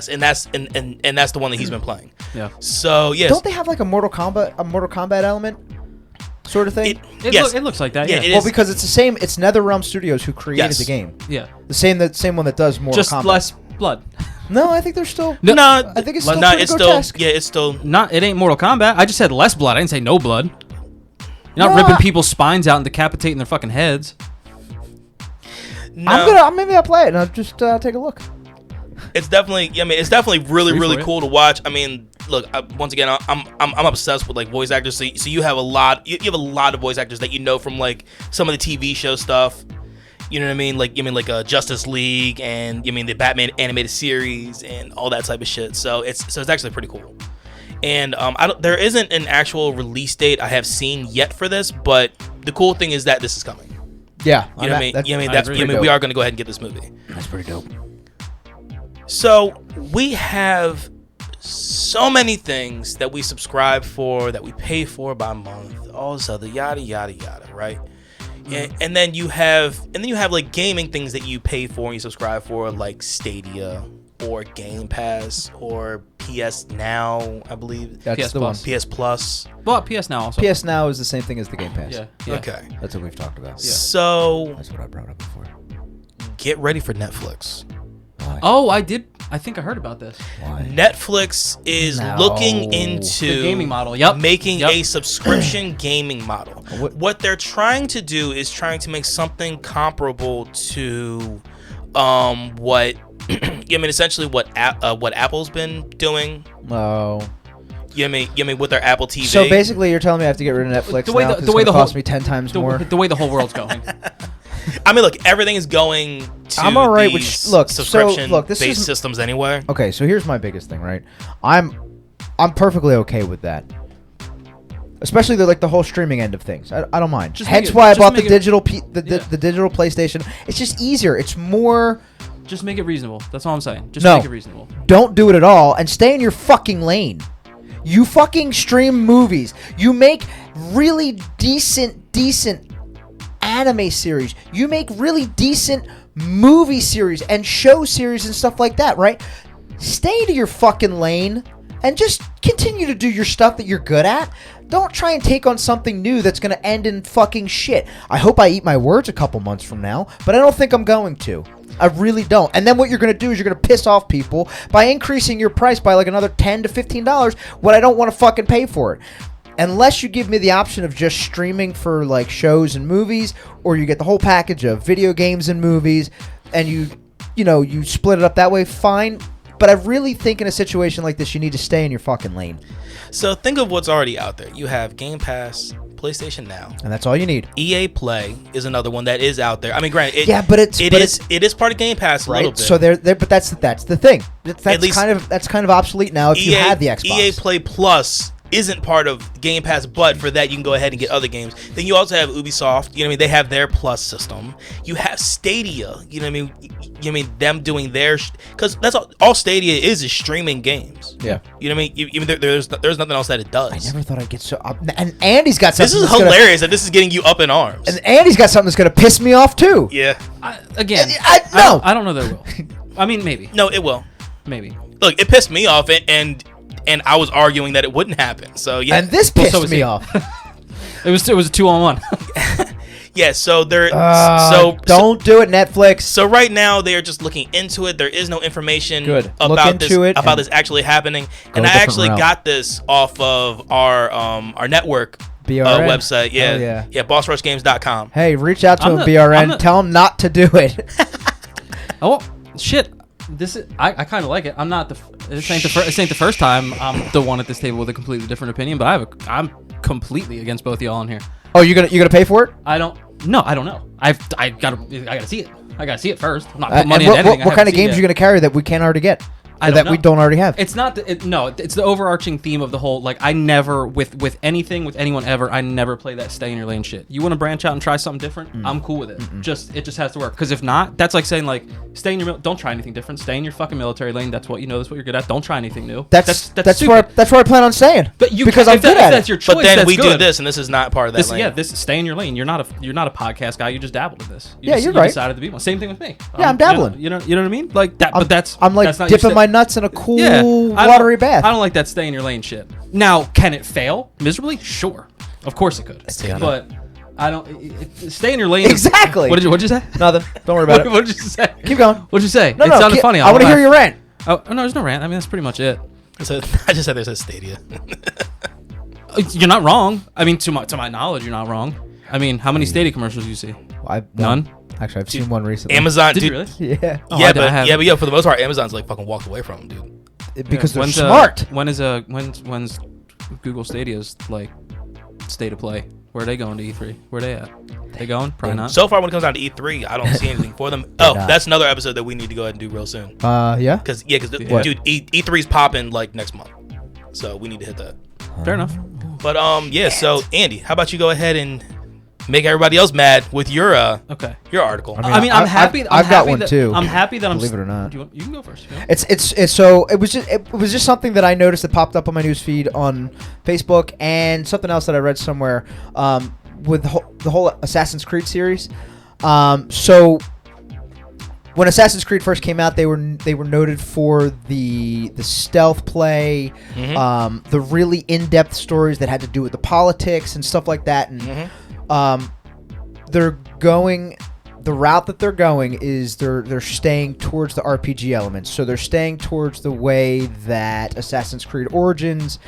and that's the one that he's been playing. Yeah. So yes, Don't they have like a Mortal Kombat element, sort of thing? It looks like that. Yeah, Yeah. it Well, is. because it's the same. It's NetherRealm Studios who created Yes. the game. Yeah. The same one that does Mortal Just Kombat. less blood. No, I think they're still. No, I think it's still no, pretty it's grotesque. still it's still. It ain't Mortal Kombat. I just said less blood. I didn't say no blood. You're not No, ripping people's spines out and decapitating their fucking heads. No. Maybe I'll play it and I'll just take a look. It's definitely. I mean, it's definitely really, Free really for it. cool to watch. I mean, look. Once again, I'm obsessed with like voice actors. So you have a lot. You have a lot of voice actors that you know from like some of the TV show stuff. You know what I mean? Like Justice League and the Batman animated series and all that type of shit. So it's actually pretty cool. And there isn't an actual release date I have seen yet for this, but the cool thing is that this is coming. Yeah, You know what I mean? agree. We are going to go ahead and get this movie. That's pretty dope. So we have so many things that we subscribe for, that we pay for by month, all this other yada yada yada, right? And then you have like gaming things that you pay for and you subscribe for, like Stadia or Game Pass or PS Now, I believe. That's PS the Plus. PS Plus. Well, PS Now also. one. PS Now is the same thing as the Game Pass. Yeah. Okay. That's what we've talked about. So That's what I brought up before. get ready for Netflix. Why? Oh, I did. I think I heard about this. Why? Netflix is No. looking into The gaming model. Yep. making Yep. a subscription gaming model. What they're trying to do is trying to make something comparable to what essentially what Apple's been doing. Oh. You know what I mean with their Apple TV. So basically, you're telling me I have to get rid of Netflix The way now the- 'cause the way it's the gonna whole- cost me 10 times more. The way the whole world's going. I mean, look, everything is going to I'm all right with these look, so, subscription look, this based is- systems anyway. Okay, so here's my biggest thing, right? I'm perfectly okay with that. Especially the whole streaming end of things. I don't mind. Just Hence make it- why I just bought the make it- digital Yeah. the digital PlayStation. It's just easier. It's more. Just make it reasonable. That's all I'm saying. Just No. make it reasonable. Don't do it at all and stay in your fucking lane. You fucking stream movies. You make really decent anime series. You make really decent movie series and show series and stuff like that, right? Stay to your fucking lane and just continue to do your stuff that you're good at. Don't try and take on something new that's going to end in fucking shit. I hope I eat my words a couple months from now, but I don't think I'm going to. I really don't. And then what you're going to do is you're going to piss off people by increasing your price by like another $10 to $15 when I don't want to fucking pay for it. Unless you give me the option of just streaming for like shows and movies, or you get the whole package of video games and movies, and you split it up that way, fine. But I really think in a situation like this, you need to stay in your fucking lane. So think of what's already out there. You have Game Pass, PlayStation Now. And that's all you need. EA Play is another one that is out there. I mean, granted, it is part of Game Pass a little Right? bit. So but that's the thing. That's least- kind of obsolete now if you had the Xbox. EA Play Plus isn't part of Game Pass, but for that you can go ahead and get other games. Then you also have Ubisoft. You know what I mean? They have their Plus system. You have Stadia. You know what I mean? Them doing their because that's all Stadia is streaming games. Yeah. You know what I mean? You there's nothing else that it does. I never thought I'd get so up. And Andy's got something. This is that's gonna- hilarious that this is getting you up in arms. and Andy's got something that's going to piss me off too. Yeah. No. I don't know that it will. I mean, maybe. No, it will. Maybe. Look, it pissed me off, and I was arguing that it wouldn't happen. So yeah. And this Well, pissed so was me he. off. It was a 2-on-1. Yeah, so they're so Don't do it, Netflix. So right now they are just looking into it. There is no information Good. Look about this into it about and this actually happening. go And a I different actually route. got this off of our network BRN? website. Yeah, Hell yeah. BossRushGames.com. Hey, reach out to I'm him, not- BRN. I'm not- Tell him not to do it. Oh shit! This is I kind of like it. I'm not the. This ain't the first time I'm the one at this table with a completely different opinion. But I'm completely against both y'all in here. Oh, you're gonna pay for it? I don't. No, I don't know. I gotta see it. I gotta see it first. I'm not putting money into And anything. what kind of games are you going to carry that we can't already get? I don't that know. we don't already have? It's not. It's the overarching theme of the whole. Like, I never with anything with anyone ever. I never play that stay in your lane shit. You want to branch out and try something different? I'm cool with it. It just has to work. Because if not, that's like saying like stay in your. Don't try anything different. Stay in your fucking military lane. That's what you know. That's what you're good at. Don't try anything new. That's stupid. where I plan on staying. But you because can, I'm good at that's it. your choice. But then that's we do good. this, and this is not part of that lane. Yeah, this stay in your lane. You're not a podcast guy. You just dabbled in this. You're you right. Decided to be one. Same thing with me. Yeah, I'm dabbling. You know what I mean? Like that. But that's I'm like that's not your dipping my nuts in a cool watery bath. I don't like that stay in your lane shit. Now, can it fail miserably? Sure, of course it could. But I don't stay in your lane. Exactly. What did you say? Nothing. Don't worry about it. What did you say? Keep going. What did you say? No, it sounded funny. I want to hear your rant. Oh no, there's no rant. I mean, that's pretty much it. So, I just said there's a Stadia. You're not wrong. I mean, to my knowledge, you're not wrong. I mean, how many Stadia commercials do you see? None. Actually, I've seen one recently. Amazon, Did dude. you really? Yeah. Oh, Yeah, I haven't. but for the most part, Amazon's like fucking walked away from them, dude. Because they're When's, smart. When's Google Stadia's like state of play? Where are they going to E3? Where are they at? They going? Probably not. So far, when it comes down to E3, I don't see anything for them. Oh, that's another episode that we need to go ahead and do real soon. Yeah. Because dude, E3's popping like next month, so we need to hit that. Fair enough. But yeah. So Andy, how about you go ahead and make everybody else mad with your Okay. your article? I mean, I'm happy. I've got one too. I'm happy that I'm. Believe it or not. You can go first. Yeah. It's so it was just something that I noticed that popped up on my news feed on Facebook and something else that I read somewhere with the whole Assassin's Creed series. So when Assassin's Creed first came out, they were noted for the stealth play, the really in-depth stories that had to do with the politics and stuff like that, and the route that they're going is they're staying towards the RPG elements. So they're staying towards the way that Assassin's Creed Origins,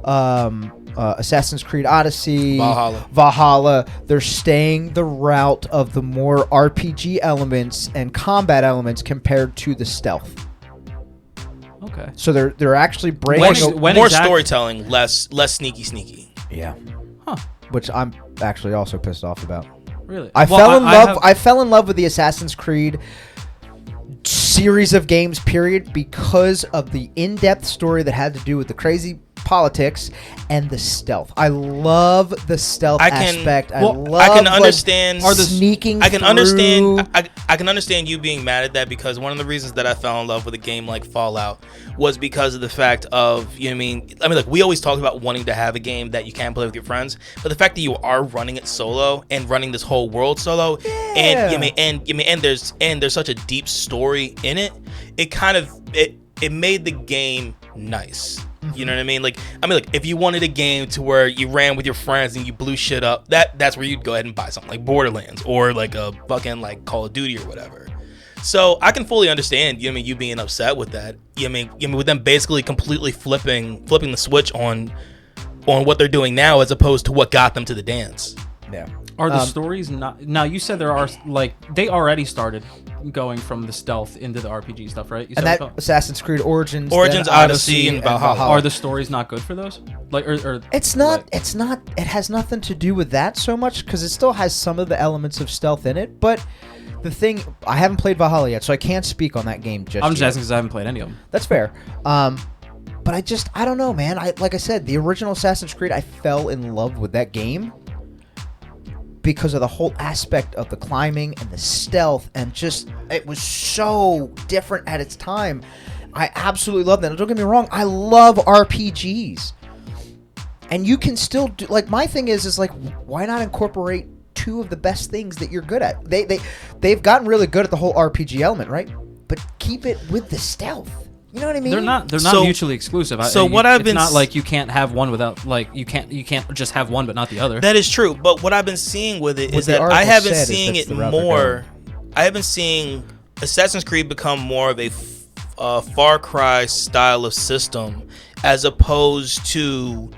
Assassin's Creed Odyssey, Valhalla, they're staying the route of the more RPG elements and combat elements compared to the stealth. Okay. So they're actually breaking more storytelling, less sneaky. Yeah. Huh. Which I'm actually also pissed off about. Really? I fell in love with the Assassin's Creed series of games, period, because of the in-depth story that had to do with the crazy politics and the stealth. I love the stealth aspect. I can understand sneaking. I can understand. I can understand you being mad at that, because one of the reasons that I fell in love with a game like Fallout was because of the fact of, you know what I mean, like we always talk about wanting to have a game that you can play with your friends, but the fact that you are running it solo and running this whole world solo, and there's such a deep story in it, it made the game nice. You know what I mean? Like if you wanted a game to where you ran with your friends and you blew shit up, that's where you'd go ahead and buy something like Borderlands or like a fucking like Call of Duty or whatever. So I can fully understand, you being upset with that. With them basically completely flipping the switch on what they're doing now as opposed to what got them to the dance. Yeah. Are the stories not? Now you said there are they already started going from the stealth into the RPG stuff, right? You and said that Assassin's Creed Origins, Odyssey, and Valhalla. Are the stories not good for those? Like, or it's not. It's not. It has nothing to do with that so much, because it still has some of the elements of stealth in it. But the thing, I haven't played Valhalla yet, so I can't speak on that game just. I'm just yet. asking because I haven't played any of them. That's fair. But I don't know, man. Like I said, the original Assassin's Creed, I fell in love with that game because of the whole aspect of the climbing and the stealth, and just it was so different at its time. I absolutely love that. Don't get me wrong, I love RPGs, and you can still do. Like, my thing is like, why not incorporate two of the best things that you're good at? They've gotten really good at the whole RPG element, right? But keep it with the stealth. You know what I mean? They're not mutually exclusive. So what I've been, it's not like you can't have one without, like, you can't just have one but not the other. That is true, but what I've been seeing with it is that I have been seeing it more. I have been seeing Assassin's Creed become more of a Far Cry style of system, as opposed to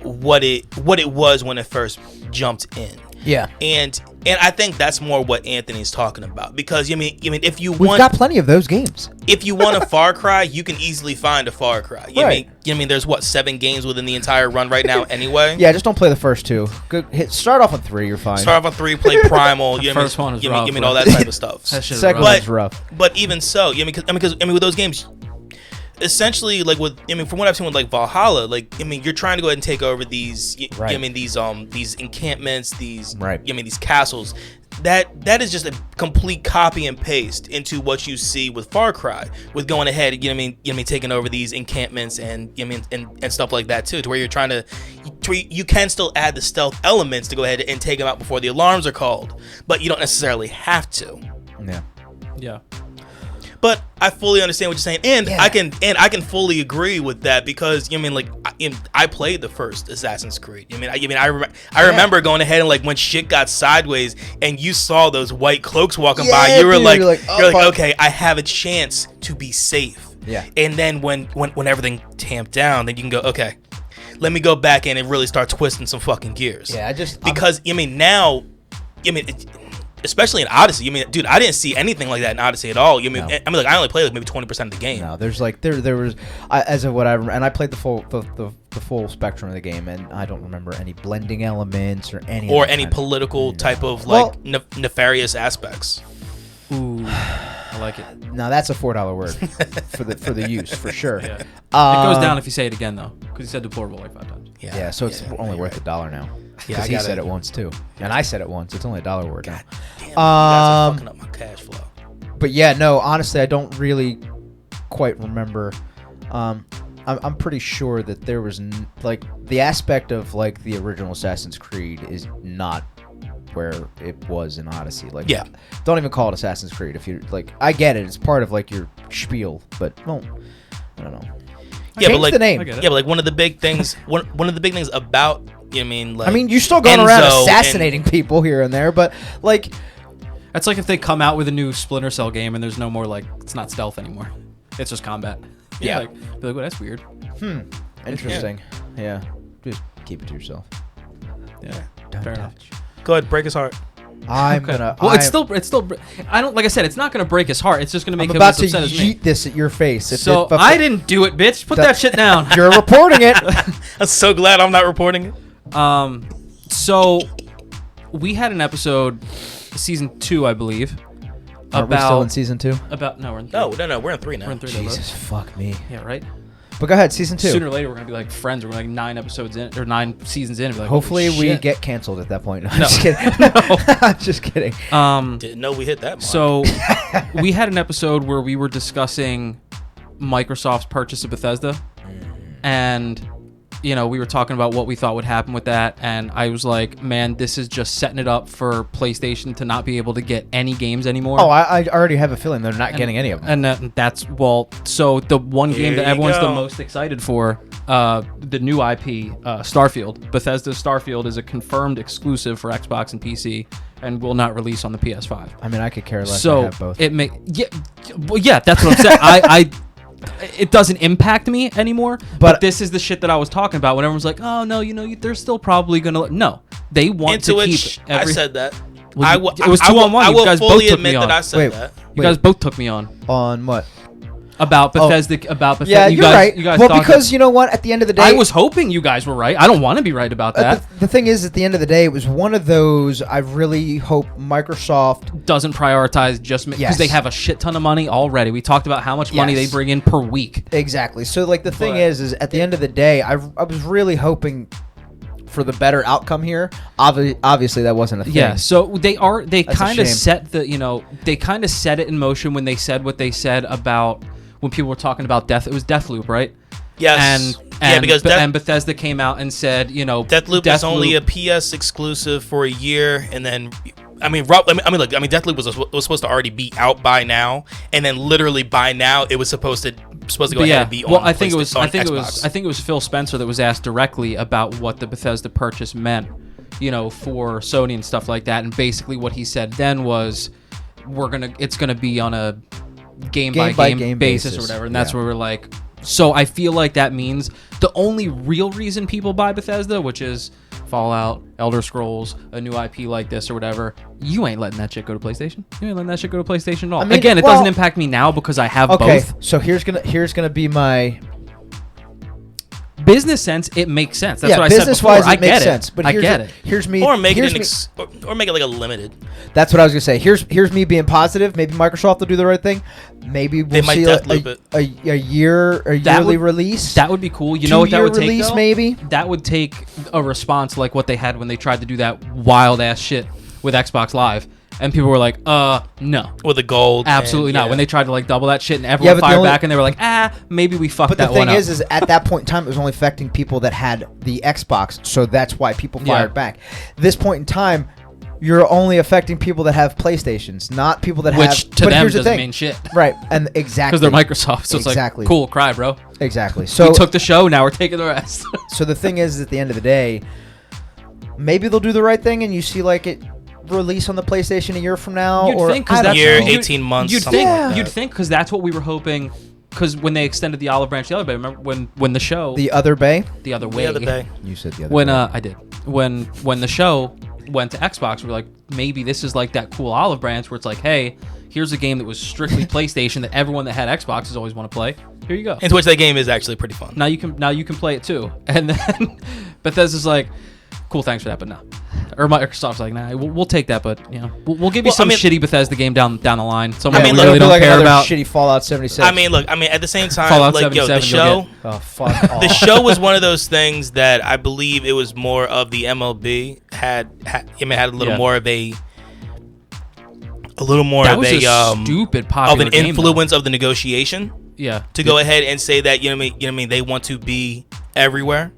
what it was when it first jumped in. Yeah. And I think that's more what Anthony's talking about, because if you we've got plenty of those games. If you want a Far Cry, you can easily find a Far Cry. Right. I mean, there's what 7 games within the entire run right now anyway. Yeah, just don't play the first 2. Start off on 3. You're fine. Start off on 3, play Primal. You know, First one is you rough, mean bro. all that type of stuff. That shit is Second rough. one's rough. But even so, you know, because with those games, essentially, like from what I've seen with like Valhalla, like you're trying to go ahead and take over these, Right. these encampments, these, Right. these castles. That is just a complete copy and paste into what you see with Far Cry, with going ahead, taking over these encampments and and stuff like that too, to where you can still add the stealth elements to go ahead and take them out before the alarms are called, but you don't necessarily have to. Yeah. Yeah. But I fully understand what you're saying, and Yeah. I can fully agree with that because I played the first Assassin's Creed. I remember going ahead and like when shit got sideways and you saw those white cloaks walking by, Yeah, you were dude, like, you're like, oh, fuck. okay, I have a chance to be safe. Yeah. And then when everything tamped down, then you can go, okay, let me go back in and really start twisting some fucking gears. Yeah, Especially in Odyssey, dude, I didn't see anything like that in Odyssey at all. No. I only played like maybe 20% of the game. No, there's like there was as of what I remember, and I played the full spectrum of the game, and I don't remember any blending elements or any Or of that any kind of- political type of Well- nefarious aspects. Ooh, I like it. No, that's a $4 word for the use for sure. Yeah. It goes Um, down if you say it again though, because you said deplorable like 5 times. Yeah, so it's only worth $1 now. Yeah, Because I he gotta- said it once too, and I said it once. It's only $1 word now. Damn, you guys are fucking up my cash flow. But yeah, no, honestly, I don't really quite remember. I'm pretty sure that there was like the aspect of like the original Assassin's Creed is not where it was in Odyssey. Like, Yeah. don't even call it Assassin's Creed if you like. I get it; it's part of like your spiel, but well, I don't know. Yeah, Change but like the name. I get it. Yeah, but like one of the big things about You still going around Enzo assassinating people here and there, but like, That's like if they come out with a new Splinter Cell game and there's no more like it's not stealth anymore, it's just combat. Yeah. Like, be like, well, that's weird. interesting. Yeah, just keep it to yourself. Yeah, Don't fair enough. touch. Go ahead, break his heart. I'm Okay. gonna. Well, it's I'm- still. I don't like I said. It's not gonna break his heart. It's just gonna make I'm him about as to upset as me. yeet this at your face. So I didn't do it, bitch. Put that shit down. You're reporting it. I'm so glad I'm not reporting it. So we had an episode, season 2, I believe, Aren't we still in season 2? no, we're in 3. No, we're in 3 now. We're in 3 now, bro. Jesus, fuck me. Yeah, right. But go ahead, season 2. Sooner or later, we're gonna be like friends. We're like 9 episodes in or 9 seasons in. And be like, Hopefully holy we shit. get canceled at that point. No, I'm No. just kidding. I'm just kidding. Didn't know we hit that mark. So we had an episode where we were discussing Microsoft's purchase of Bethesda, and we were talking about what we thought would happen with that, and I was like, man, this is just setting it up for PlayStation to not be able to get any games anymore. Oh, I already have a feeling they're not getting any of them. And so the one game Here that you everyone's the go. most excited for, the new IP, Starfield. Bethesda's Starfield is a confirmed exclusive for Xbox and PC, and will not release on the PS5. I mean, I could care less. I So have both. yeah, that's what I'm saying. It doesn't impact me anymore. But this is the shit that I was talking about when everyone's like, "Oh no, they're still probably gonna." No, they want Into to which keep. I said that. Well, it was 2-on-1. I You will guys both fully took me admit on. that I said Wait. that. You guys both took me on On what? about Bethesda. About Bethesda. Yeah, you you're guys, right. You guys Well, thought because you know what? At the end of the day, I was hoping you guys were right. I don't want to be right about that. The thing is, at the end of the day, it was one of those. I really hope Microsoft. Doesn't prioritize just because Yes. they have a shit ton of money already. We talked about how much money Yes. they bring in per week. Exactly. So, like, the thing But- is at the end of the day, I was really hoping for the better outcome here. Obviously, that wasn't a thing. Yeah, so they That's a kind of shame. set they kind of set it in motion when they said what they said about when people were talking about Death. It was Deathloop, right? Yes. Because and Bethesda came out and said, Deathloop is only a PS exclusive for a year, and then Deathloop was supposed to already be out by now, and then literally by now it was supposed to go ahead and be on. I think it was Xbox. Phil Spencer that was asked directly about what the Bethesda purchase meant, for Sony and stuff like that, and basically what he said then was, it's gonna be on a game by game basis or whatever, and that's where we're like. So I feel like that means the only real reason people buy Bethesda, which is Fallout, Elder Scrolls, a new IP like this or whatever, you ain't letting that shit go to PlayStation. You ain't letting that shit go to PlayStation at all. I mean, Again, it doesn't impact me now because I have Okay, both. so here's gonna be my business sense, it makes sense. That's yeah, what I said before. business-wise, I it makes get sense. it. But I get it. Here's me. Or make here's it me- or make it like a limited. That's what I was gonna say. Here's me being positive. Maybe Microsoft will do the right thing. Maybe we'll might see deathloop it. a yearly release. That would be cool. You know what that would take, release, though? maybe. That would take a response like what they had when they tried to do that wild ass shit with Xbox Live, and people were like, no. With the gold. Absolutely and, not. yeah. When they tried to like double that shit and everyone but the fired only- back and they were like, maybe we fucked But the that one thing up. is at that point in time, it was only affecting people that had the Xbox, so that's why people fired back. This point in time, you're only affecting people that have PlayStations, not people that have. Which to but them here's the doesn't thing. mean shit. Right, and exactly Because they're Microsoft. So it's Exactly. like, cool, cry, bro. Exactly. So We took the show, now we're taking the rest. So the thing is, at the end of the day, maybe they'll do the right thing, and you see like it release on the PlayStation a year from now, You'd or think, 'cause I don't that's- Year, know. 18 months. You'd something think, like that. you'd think, because that's what we were hoping. Because when they extended the olive branch the other way, remember when the show The other bay. the other way, The other day. You said the other. when bay. I did when the show went to Xbox, we were like, maybe this is like that cool olive branch where it's like, hey, here's a game that was strictly PlayStation that everyone that had Xboxes always want to play. Here you go. Into which that game is actually pretty fun. Now you can play it too. And then Bethesda's like, cool, thanks for that, but no. Or Microsoft's like, nah, we'll take that, but you know, we'll give you some shitty Bethesda game down the line. Someone I mean, we look, really It'll don't be like care another about. shitty Fallout 76. I mean, look. At the same time, Fallout like, yo, the 77 you'll show, oh fuck off. the show was one of those things that I believe it was more of the MLB had a little Yeah. more of a little more That of was a stupid of popular an game, influence of the negotiation Yeah. to go ahead and say that you know what I mean they want to be everywhere.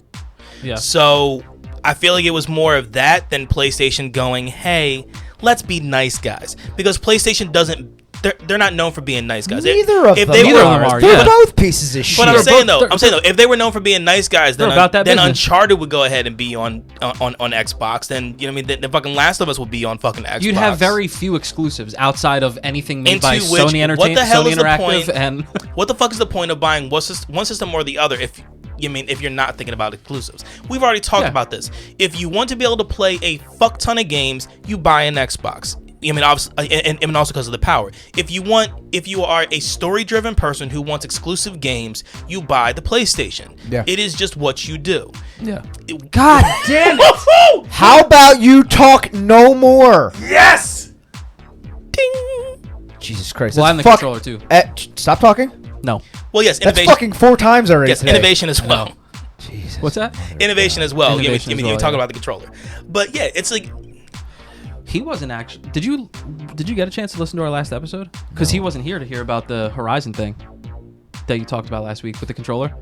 Yeah. So I feel like it was more of that than PlayStation going, hey, let's be nice guys, because PlayStation doesn't. They're not known for being nice guys. Neither of them. Neither of them are, They're yeah. both pieces of shit. But I'm saying though, they're- if they were known for being nice guys, then They're about that business. Uncharted would go ahead and be on Xbox. Then you know what I mean. The fucking Last of Us would be on fucking Xbox. You'd have very few exclusives outside of anything made by Into which- Sony what the hell Sony is the Interactive, point? and What the fuck is the point of buying one system or the other if you're not thinking about exclusives? We've already talked Yeah. about this. If you want to be able to play a fuck ton of games, you buy an Xbox. I mean, obviously, and also because of the power. If you are a story-driven person who wants exclusive games, you buy the PlayStation. Yeah. It is just what you do. yeah. God damn it! How about you talk no more? Yes. Ding. Jesus Christ! Well, that's I'm the fuck- controller too. Stop talking. No. Well, yes, That's innovation. fucking 4 times already. Yes, today. innovation as well. Jesus. What's that? Innovation as well. Innovation as You're well, talking yeah. about the controller, but yeah, it's like. He wasn't actually. Did you get a chance to listen to our last episode? Because he wasn't here to hear about the Horizon thing that you talked about last week with the controller.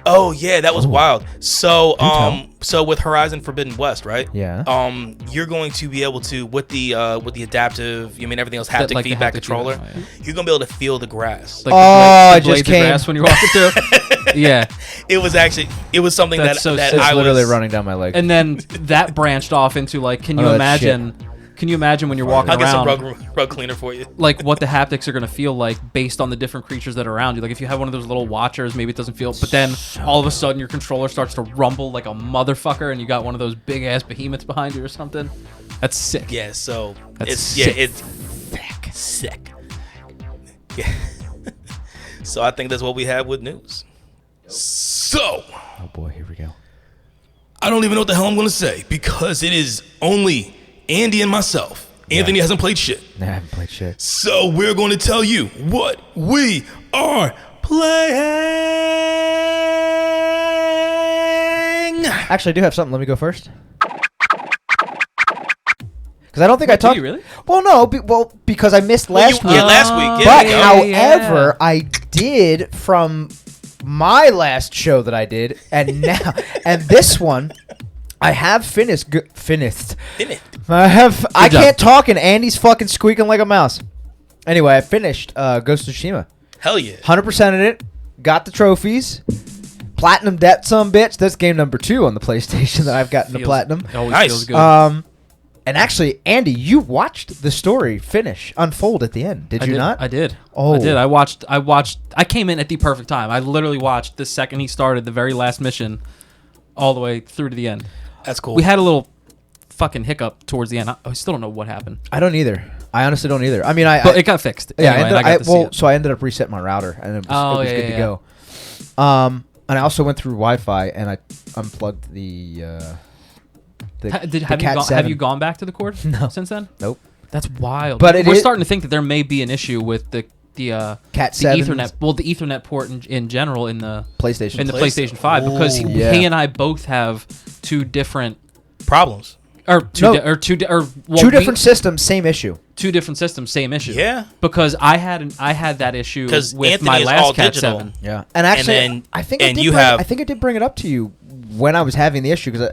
Oh yeah, that was wild. So tell. so with Horizon Forbidden West, right? Yeah. You're going to be able to with the adaptive, everything else haptic like the feedback haptic controller. feedback, You're gonna be able to feel the grass. Like Oh, the it just blades of came. grass when you're walking through. Yeah. It was something That's that so that sick. It's I literally was running down my leg. And then that branched off into like, can you Oh, that's imagine? Can you imagine when you're walking I'll get some around, rug cleaner for you. like what the haptics are gonna feel like based on the different creatures that are around you? Like if you have one of those little watchers, maybe it doesn't feel, but then all of a sudden your controller starts to rumble like a motherfucker, and you got one of those big ass behemoths behind you or something. That's sick. Yeah, so That's it's sick. it's sick. Yeah. So I think that's what we have with news. So oh boy, here we go. I don't even know what the hell I'm gonna say because it is only Andy and myself. Anthony hasn't played shit. Nah, I haven't played shit. So we're going to tell you what we are playing. Actually, I do have something. Let me go first. Because I don't think I talked. you really? Well, no. Because I missed last week. Yeah, last week. But Yeah, however, I did from my last show that I did, and now and this one, I have finished. Finished. I have. I job. can't talk, and Andy's fucking squeaking like a mouse. Anyway, I finished Ghost of Tsushima. Hell yeah. 100%ed it. Got the trophies. Platinum that some bitch. That's game number 2 on the PlayStation that I've gotten to platinum. Always Nice. feels good. And actually, Andy, you watched the story unfold at the end. Did you not? I did. Oh. I did. I watched. I came in at the perfect time. I literally watched the second he started the very last mission, all the way through to the end. That's cool. We had a little fucking hiccup towards the end. I still don't know what happened, I don't either. I honestly don't either. I mean, but it got fixed. yeah. Anyway, and I got to see it. So I ended up resetting my router, and it was Oh, good yeah, to yeah. go. And I also went through Wi-Fi and I unplugged the Cat 7. Have you gone back to the cord No. since then? Nope. That's wild. But we're starting to think that there may be an issue with the Cat 7 Ethernet. Well, the Ethernet port in general in the PlayStation. PlayStation 5 because Ooh. he and I both have two different Problems. or two No. two different systems, same issue. two different systems, same issue. Yeah. Because I had that issue 'Cause with Anthony my is last all Cat digital. 7. Yeah. And actually, then- I think and you I have- think I did bring it up to you when I was having the issue because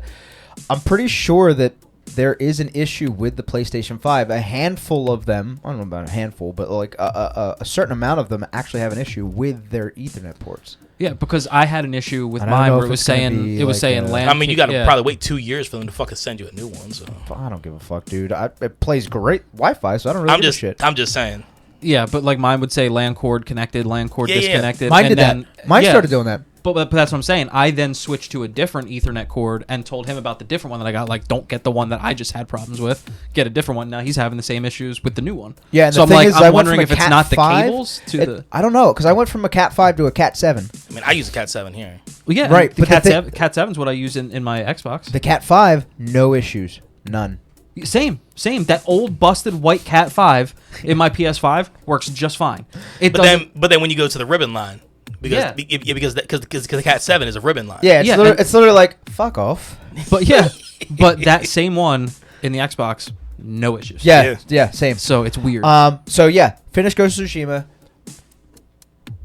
I'm pretty sure that there is an issue with the PlayStation 5. A handful of them, I don't know about a handful, but like a certain amount of them actually have an issue with their Ethernet ports. Yeah, because I had an issue with And I don't mine know where if it was it's gonna saying be it was like saying a- LAN. I mean, you got to yeah. probably wait 2 years for them to fucking send you a new one. So I don't give a fuck, dude. It plays great Wi-Fi, so I don't really give a shit. I'm just saying. Yeah, but like mine would say LAN cord connected, LAN cord Yeah, yeah. disconnected. Mine and did then, that. Mine yeah, started doing that. But that's what I'm saying. I then switched to a different Ethernet cord and told him about the different one that I got. Like, don't get the one that I just had problems with. Get a different one. Now he's having the same issues with the new one. Yeah, and so the I'm thing like, is, I I'm went wondering from if a it's Cat not the 5 cables to the. I don't know because I went from a Cat 5 to a Cat 7. I mean, I use a Cat 7 here. Well, yeah, Right, The but Cat, the 7, Cat 7's what I use in my Xbox. The Cat 5, no issues, none. Same. That old busted white Cat 5 in my PS5 works just fine. It But doesn't. then when you go to the ribbon line, because Yeah. because the Cat 7 is a ribbon line. Yeah, Yeah, it's literally like fuck off. But yeah, but that same one in the Xbox, no issues. Yeah, same. So it's weird. So yeah, finished Ghost of Tsushima.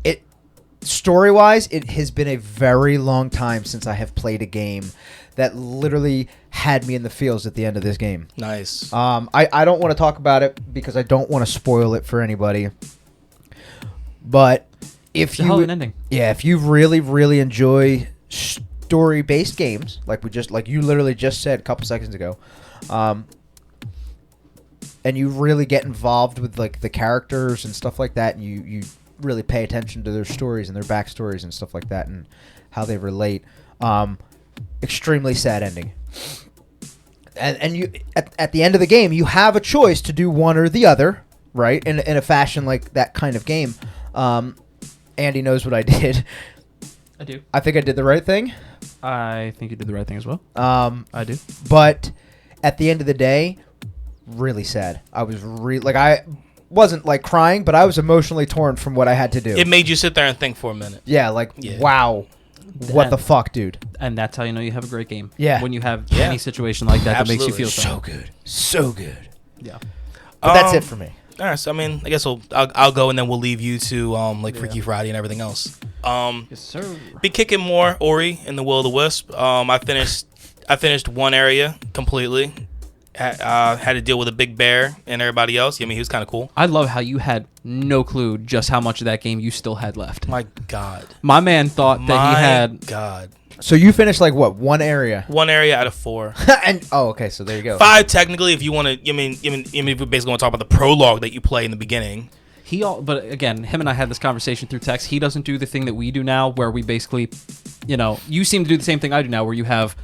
It story-wise, it has been a very long time since I have played a game that literally had me in the feels at the end of this game. Nice. I don't want to talk about it because I don't want to spoil it for anybody. But if it's a hell of an ending. yeah, if you really, really enjoy story-based games, like you literally just said a couple seconds ago, and you really get involved with like the characters and stuff like that, and you really pay attention to their stories and their backstories and stuff like that, and how they relate. Extremely sad ending. And you at the end of the game, you have a choice to do one or the other, right? In a fashion like that kind of game. Andy knows what I did. I do. I think I did the right thing. I think you did the right thing as well. I do. But at the end of the day, really sad. I was I wasn't like crying, but I was emotionally torn from what I had to do. It made you sit there and think for a minute. Yeah, wow. What the fuck, dude? And that's how you know you have a great game. Yeah. When you have Yeah. any situation like that Absolutely. that makes you feel So good. So good. Yeah. But that's it for me. All right, so I mean, I guess I'll go and then we'll leave you to like Freaky Friday and everything else. Yes, sir. Be kicking more Ori and the Will of the Wisp. I finished one area completely. Had to deal with a big bear and everybody else. I mean, he was kind of cool. I love how you had no clue just how much of that game you still had left. My God. My man thought that he had. God. So you finished like what? One area? One area out of 4. And okay, so there you go. 5 technically, if you want to. I mean, if we basically want to talk about the prologue that you play in the beginning. But again, him and I had this conversation through text. He doesn't do the thing that we do now, where we basically, you seem to do the same thing I do now, where you have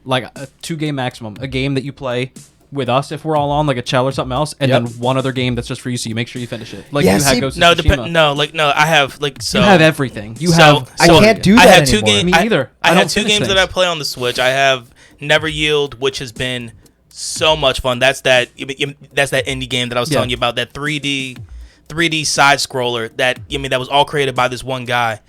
like a 2-game maximum, a game that you play with us if we're all on, like a Chell or something else, and then one other game that's just for you, so you make sure you finish it. Like Yeah, you had see, Ghost of No, Tsushima. I have like so. You have everything. You So- have. I so can't do I that have 2 anymore. games. Me either. I I have don't 2 finish games that things. I play on the Switch. I have Never Yield, which has been so much fun. That's that indie game that I was telling you about. That 3D side scroller that that was all created by this one guy.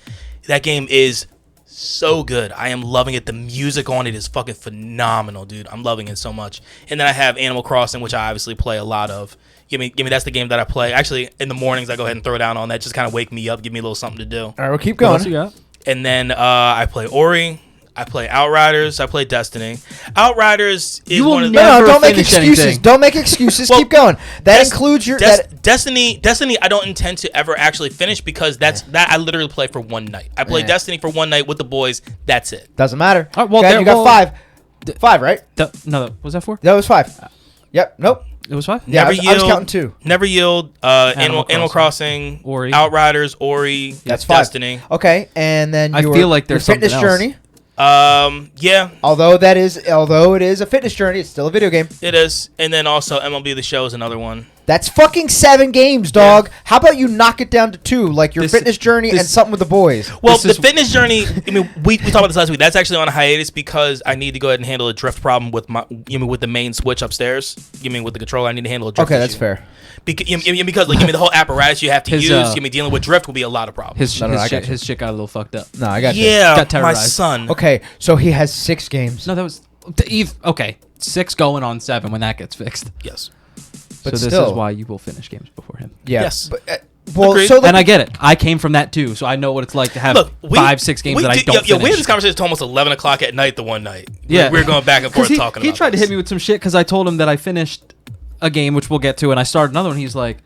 That game is so good. I am loving it. The music on it is fucking phenomenal, dude. I'm loving it so much. And then I have Animal Crossing, which I obviously play a lot of. Give me. That's the game that I play. Actually, in the mornings, I go ahead and throw down on that. Just kind of wake me up, give me a little something to do. All right, we'll keep What going. else you got? And then I play Ori. I play Outriders. I play Destiny. Outriders is You will one of never No, don't make finish excuses. anything. Don't make excuses. Well, keep going. That includes your Destiny. I don't intend to ever actually finish because that I literally play for one night. I play Yeah. Destiny for one night with the boys. That's it. doesn't matter. All right, well, Okay, there- you got well- 5. 5, right? No, was that 4? That was 5. Yep. Nope. It was 5. Yeah, Never I was Yield. counting 2. Never Yield. Animal Crossing. Ori. Outriders. Ori. That's 5. Destiny. Okay, and then I your, feel like there's your fitness something else. journey. Yeah, Although it is a fitness journey, it's still a video game. it is. And then also MLB The Show is another one. That's fucking 7 games, dog. Yeah. How about you knock it down to 2, like your fitness journey and something with the boys? Well, the fitness journey, I mean, we talked about this last week. That's actually on a hiatus because I need to go ahead and handle a drift problem with with the main switch upstairs. With the controller, I need to handle a drift issue. That's fair. Because like, the whole apparatus you have to use, dealing with drift will be a lot of problems. His shit got a little fucked up. No, I got you. Yeah, got terrorized. My son. Okay, so he has 6 games. No, that was okay. 6 going on 7 when that gets fixed. Yes. But so this is why you will finish games before him. Yeah. Yes. But, and I get it. I came from that too, so I know what it's like to have 5-6 games that I don't finish. We had this conversation until almost 11 o'clock at night the one night. Yeah. We were going back and forth talking about He tried to hit me with some shit because I told him that I finished a game, which we'll get to, and I started another one. He's like,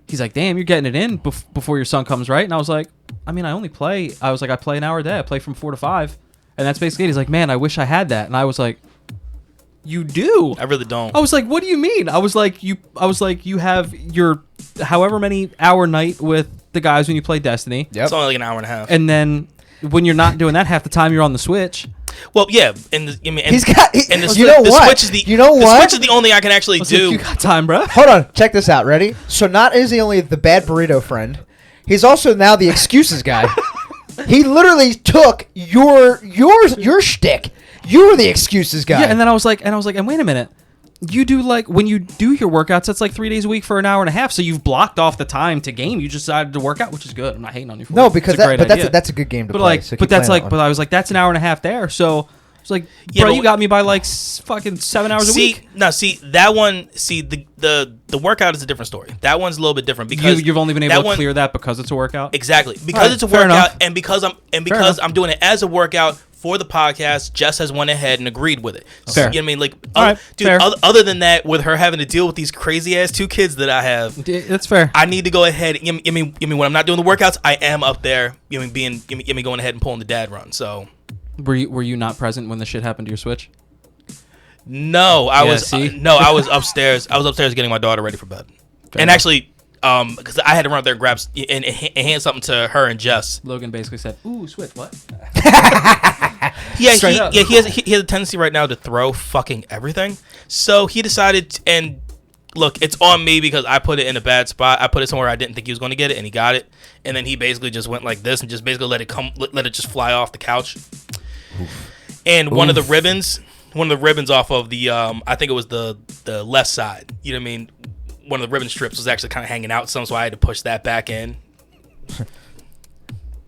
damn, you're getting it in before your son comes, right? And I was like, I mean, I play an hour a day. I play from 4 to 5. And that's basically it. He's like, man, I wish I had that. And I was like, you do? I really don't. I was like, what do you mean? I was like, you have your however many hour night with the guys when you play Destiny. Yep. It's only like an hour and a half. And then when you're not doing that, half the time you're on the Switch. Well, yeah, and the Switch is the Switch is the only thing I can actually do. Like, you got time, bro. Hold on, check this out. Ready? So not is he only the bad burrito friend, he's also now the excuses guy. He literally took your shtick. You were the excuses guy. Yeah, and then I was like, and wait a minute. You do when you do your workouts, that's like 3 days a week for an hour and a half. So you've blocked off the time to game. You just decided to work out, which is good. I'm not hating on you for no, it. because that's a good game to play. But I was like, that's an hour and a half there. So it's like, bro, you got me by like fucking 7 hours a week. No, that one. The workout is a different story. That one's a little bit different because you've only been able to clear that because it's a workout. Exactly, because it's a workout, and because I'm doing it as a workout. For the podcast, Jess has went ahead and agreed with it. Fair. You know what I mean? Other than that, with her having to deal with these crazy ass 2 kids that I have, that's fair. I need to go ahead. When I'm not doing the workouts, I am up there. Going ahead and pulling the dad run. So, were you not present when the shit happened to your Switch? No, I was upstairs. I was upstairs getting my daughter ready for bed, and actually. Because I had to run up there and grab and hand something to her and Jess. Logan basically said, "Ooh, Switch, what?" He has a tendency right now to throw fucking everything. So he decided, and look, it's on me because I put it in a bad spot. I put it somewhere I didn't think he was going to get it, and he got it. And then he basically just went like this and just basically let it just fly off the couch. Oof. And one of the ribbons off of the I think it was the left side. You know what I mean? One of the ribbon strips was actually kind of hanging out some, so I had to push that back in.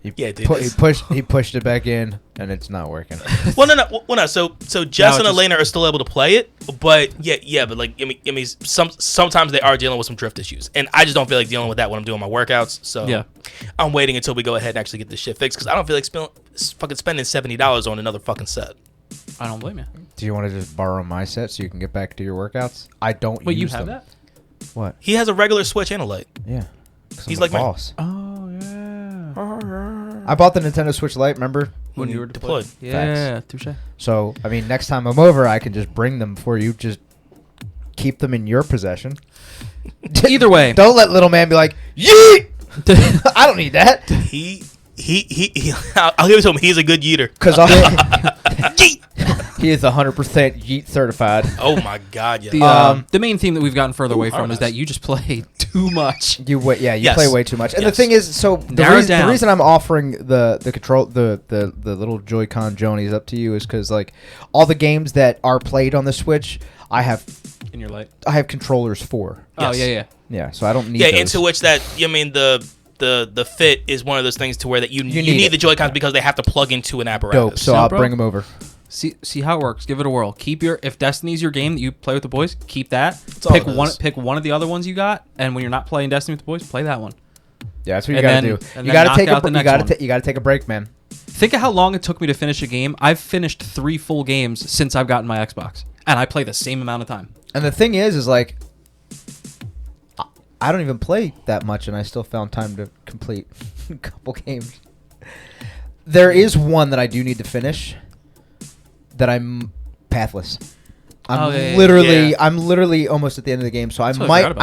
He pushed it back in, and it's not working. Well, no. So Jess and Elena are still able to play it, but but like I mean, sometimes they are dealing with some drift issues, and I just don't feel like dealing with that when I'm doing my workouts. So yeah, I'm waiting until we go ahead and actually get this shit fixed because I don't feel like spending $70 on another fucking set. I don't blame you. Do you want to just borrow my set so you can get back to your workouts? I don't. Wait, use you have them. that? What? He has a regular Switch and a Lite. Yeah. He's like boss. Oh yeah. I bought the Nintendo Switch Lite. Remember when you were deployed? Yeah, touche. So I mean, next time I'm over, I can just bring them for you. Just keep them in your possession. Either way, don't let little man be like, yeet. I don't need that. I'll give it to him. He's a good yeeter. Because he is 100% yeet certified. Oh my god! Yeah. The main theme that we've gotten further away from is that you just play too much. You play way too much. And the thing is, so the reason I'm offering the control the little Joy-Con Jonies up to you is because like all the games that are played on the Switch, I have in your light. I have controllers for. Yes. Oh yeah. So I don't need. Yeah, those. into which that the Fit is one of those things to where that you need the Joy-Cons because they have to plug into an apparatus. Dope. So I'll bring them over. See how it works. Give it a whirl. If Destiny's your game that you play with the boys, keep that. Pick one of the other ones you got, and when you're not playing Destiny with the boys, play that one. Yeah, that's what you gotta do. You gotta take a break, man. Think of how long it took me to finish a game. I've finished 3 full games since I've gotten my Xbox, and I play the same amount of time. And the thing is like, I don't even play that much, and I still found time to complete a couple games. There is one that I do need to finish. That I'm pathless. I'm literally almost at the end of the game, so I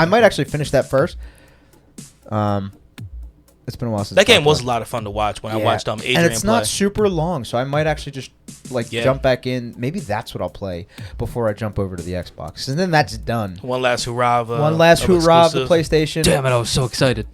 might actually finish that first. It's been a while since that game was a lot of fun to watch when I watched Adrian and it's not play. super long, so I might actually just jump back in. Maybe that's what I'll play before I jump over to the Xbox, and then that's done. One last hurrah of the PlayStation. Damn it, I was so excited.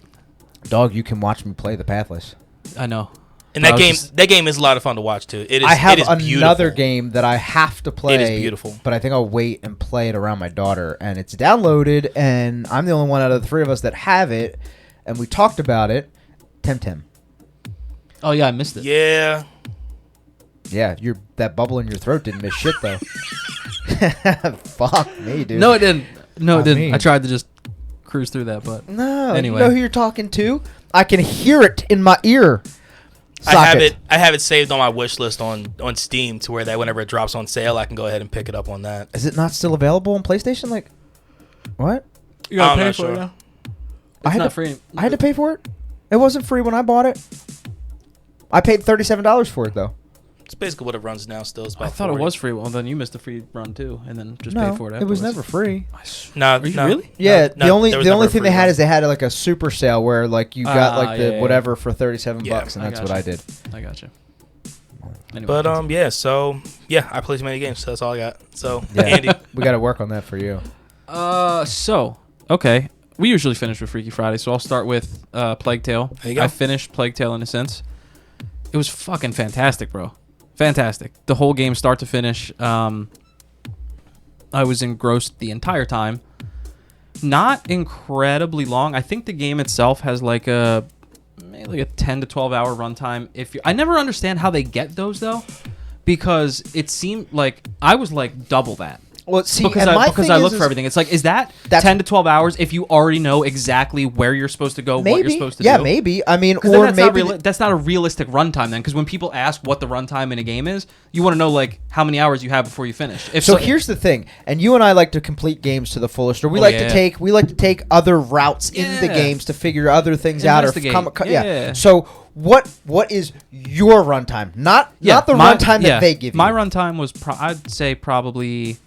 Dog, you can watch me play the Pathless. I know. And that game is a lot of fun to watch too. It is. I have it is another game that I have to play. It is beautiful, but I think I'll wait and play it around my daughter. And it's downloaded, and I'm the only one out of the three of us that have it. And we talked about it. Temtem. Oh yeah, I missed it. Yeah. Yeah, that bubble in your throat didn't miss shit though. Fuck me, dude. No, it didn't. No, it didn't. mean. I tried to just cruise through that, but No. Anyway. You know who you're talking to? I can hear it in my ear. I have it saved on my wish list on Steam to where that whenever it drops on sale, I can go ahead and pick it up on that. Is it not still available on PlayStation? Like, what? you gotta I'm pay not for sure. it now. I It's had not to, free. I had to pay for it. It wasn't free when I bought it. I paid $37 for it though. It's basically what it runs now. Still, it's about I thought 40. it was free. Well, then you missed the free run too, and then just No, paid for it. it was afterwards. never free. No, Are you no, really? Yeah, no, the only there was the never only a thing free they had one. is they had like a super sale where like you got like the yeah, whatever for $37 Yeah, bucks, and I that's what I gotcha. did. I got you. Anyway, But yeah, so yeah, I play too many games, so that's all I got. So Yeah, Andy, we got to work on that for you. So okay, we usually finish with Freaky Friday, so I'll start with Plague Tale. There you go. I finished Plague Tale in a sense. It was fucking fantastic, bro. Fantastic. The whole game, start to finish. I was engrossed the entire time. Not incredibly long. I think the game itself has like a 10 to 12 hour runtime. I never understand how they get those though, because it seemed like I was like double that. Well, see, Because and my thing I look is for everything. It's like, is that's 10 to 12 hours if you already know exactly where you're supposed to go, maybe, what you're supposed to yeah, do? maybe. I mean, Because or that's maybe that's not a realistic runtime then. Because when people ask what the runtime in a game is, you want to know like how many hours you have before you finish. So here's the thing, and you and I like to complete games to the fullest, or we like to take other routes in the Yeah. games to figure other things out, or Investigate. yeah. Yeah. So what is your runtime? Not the runtime that they give you. My runtime was I'd say probably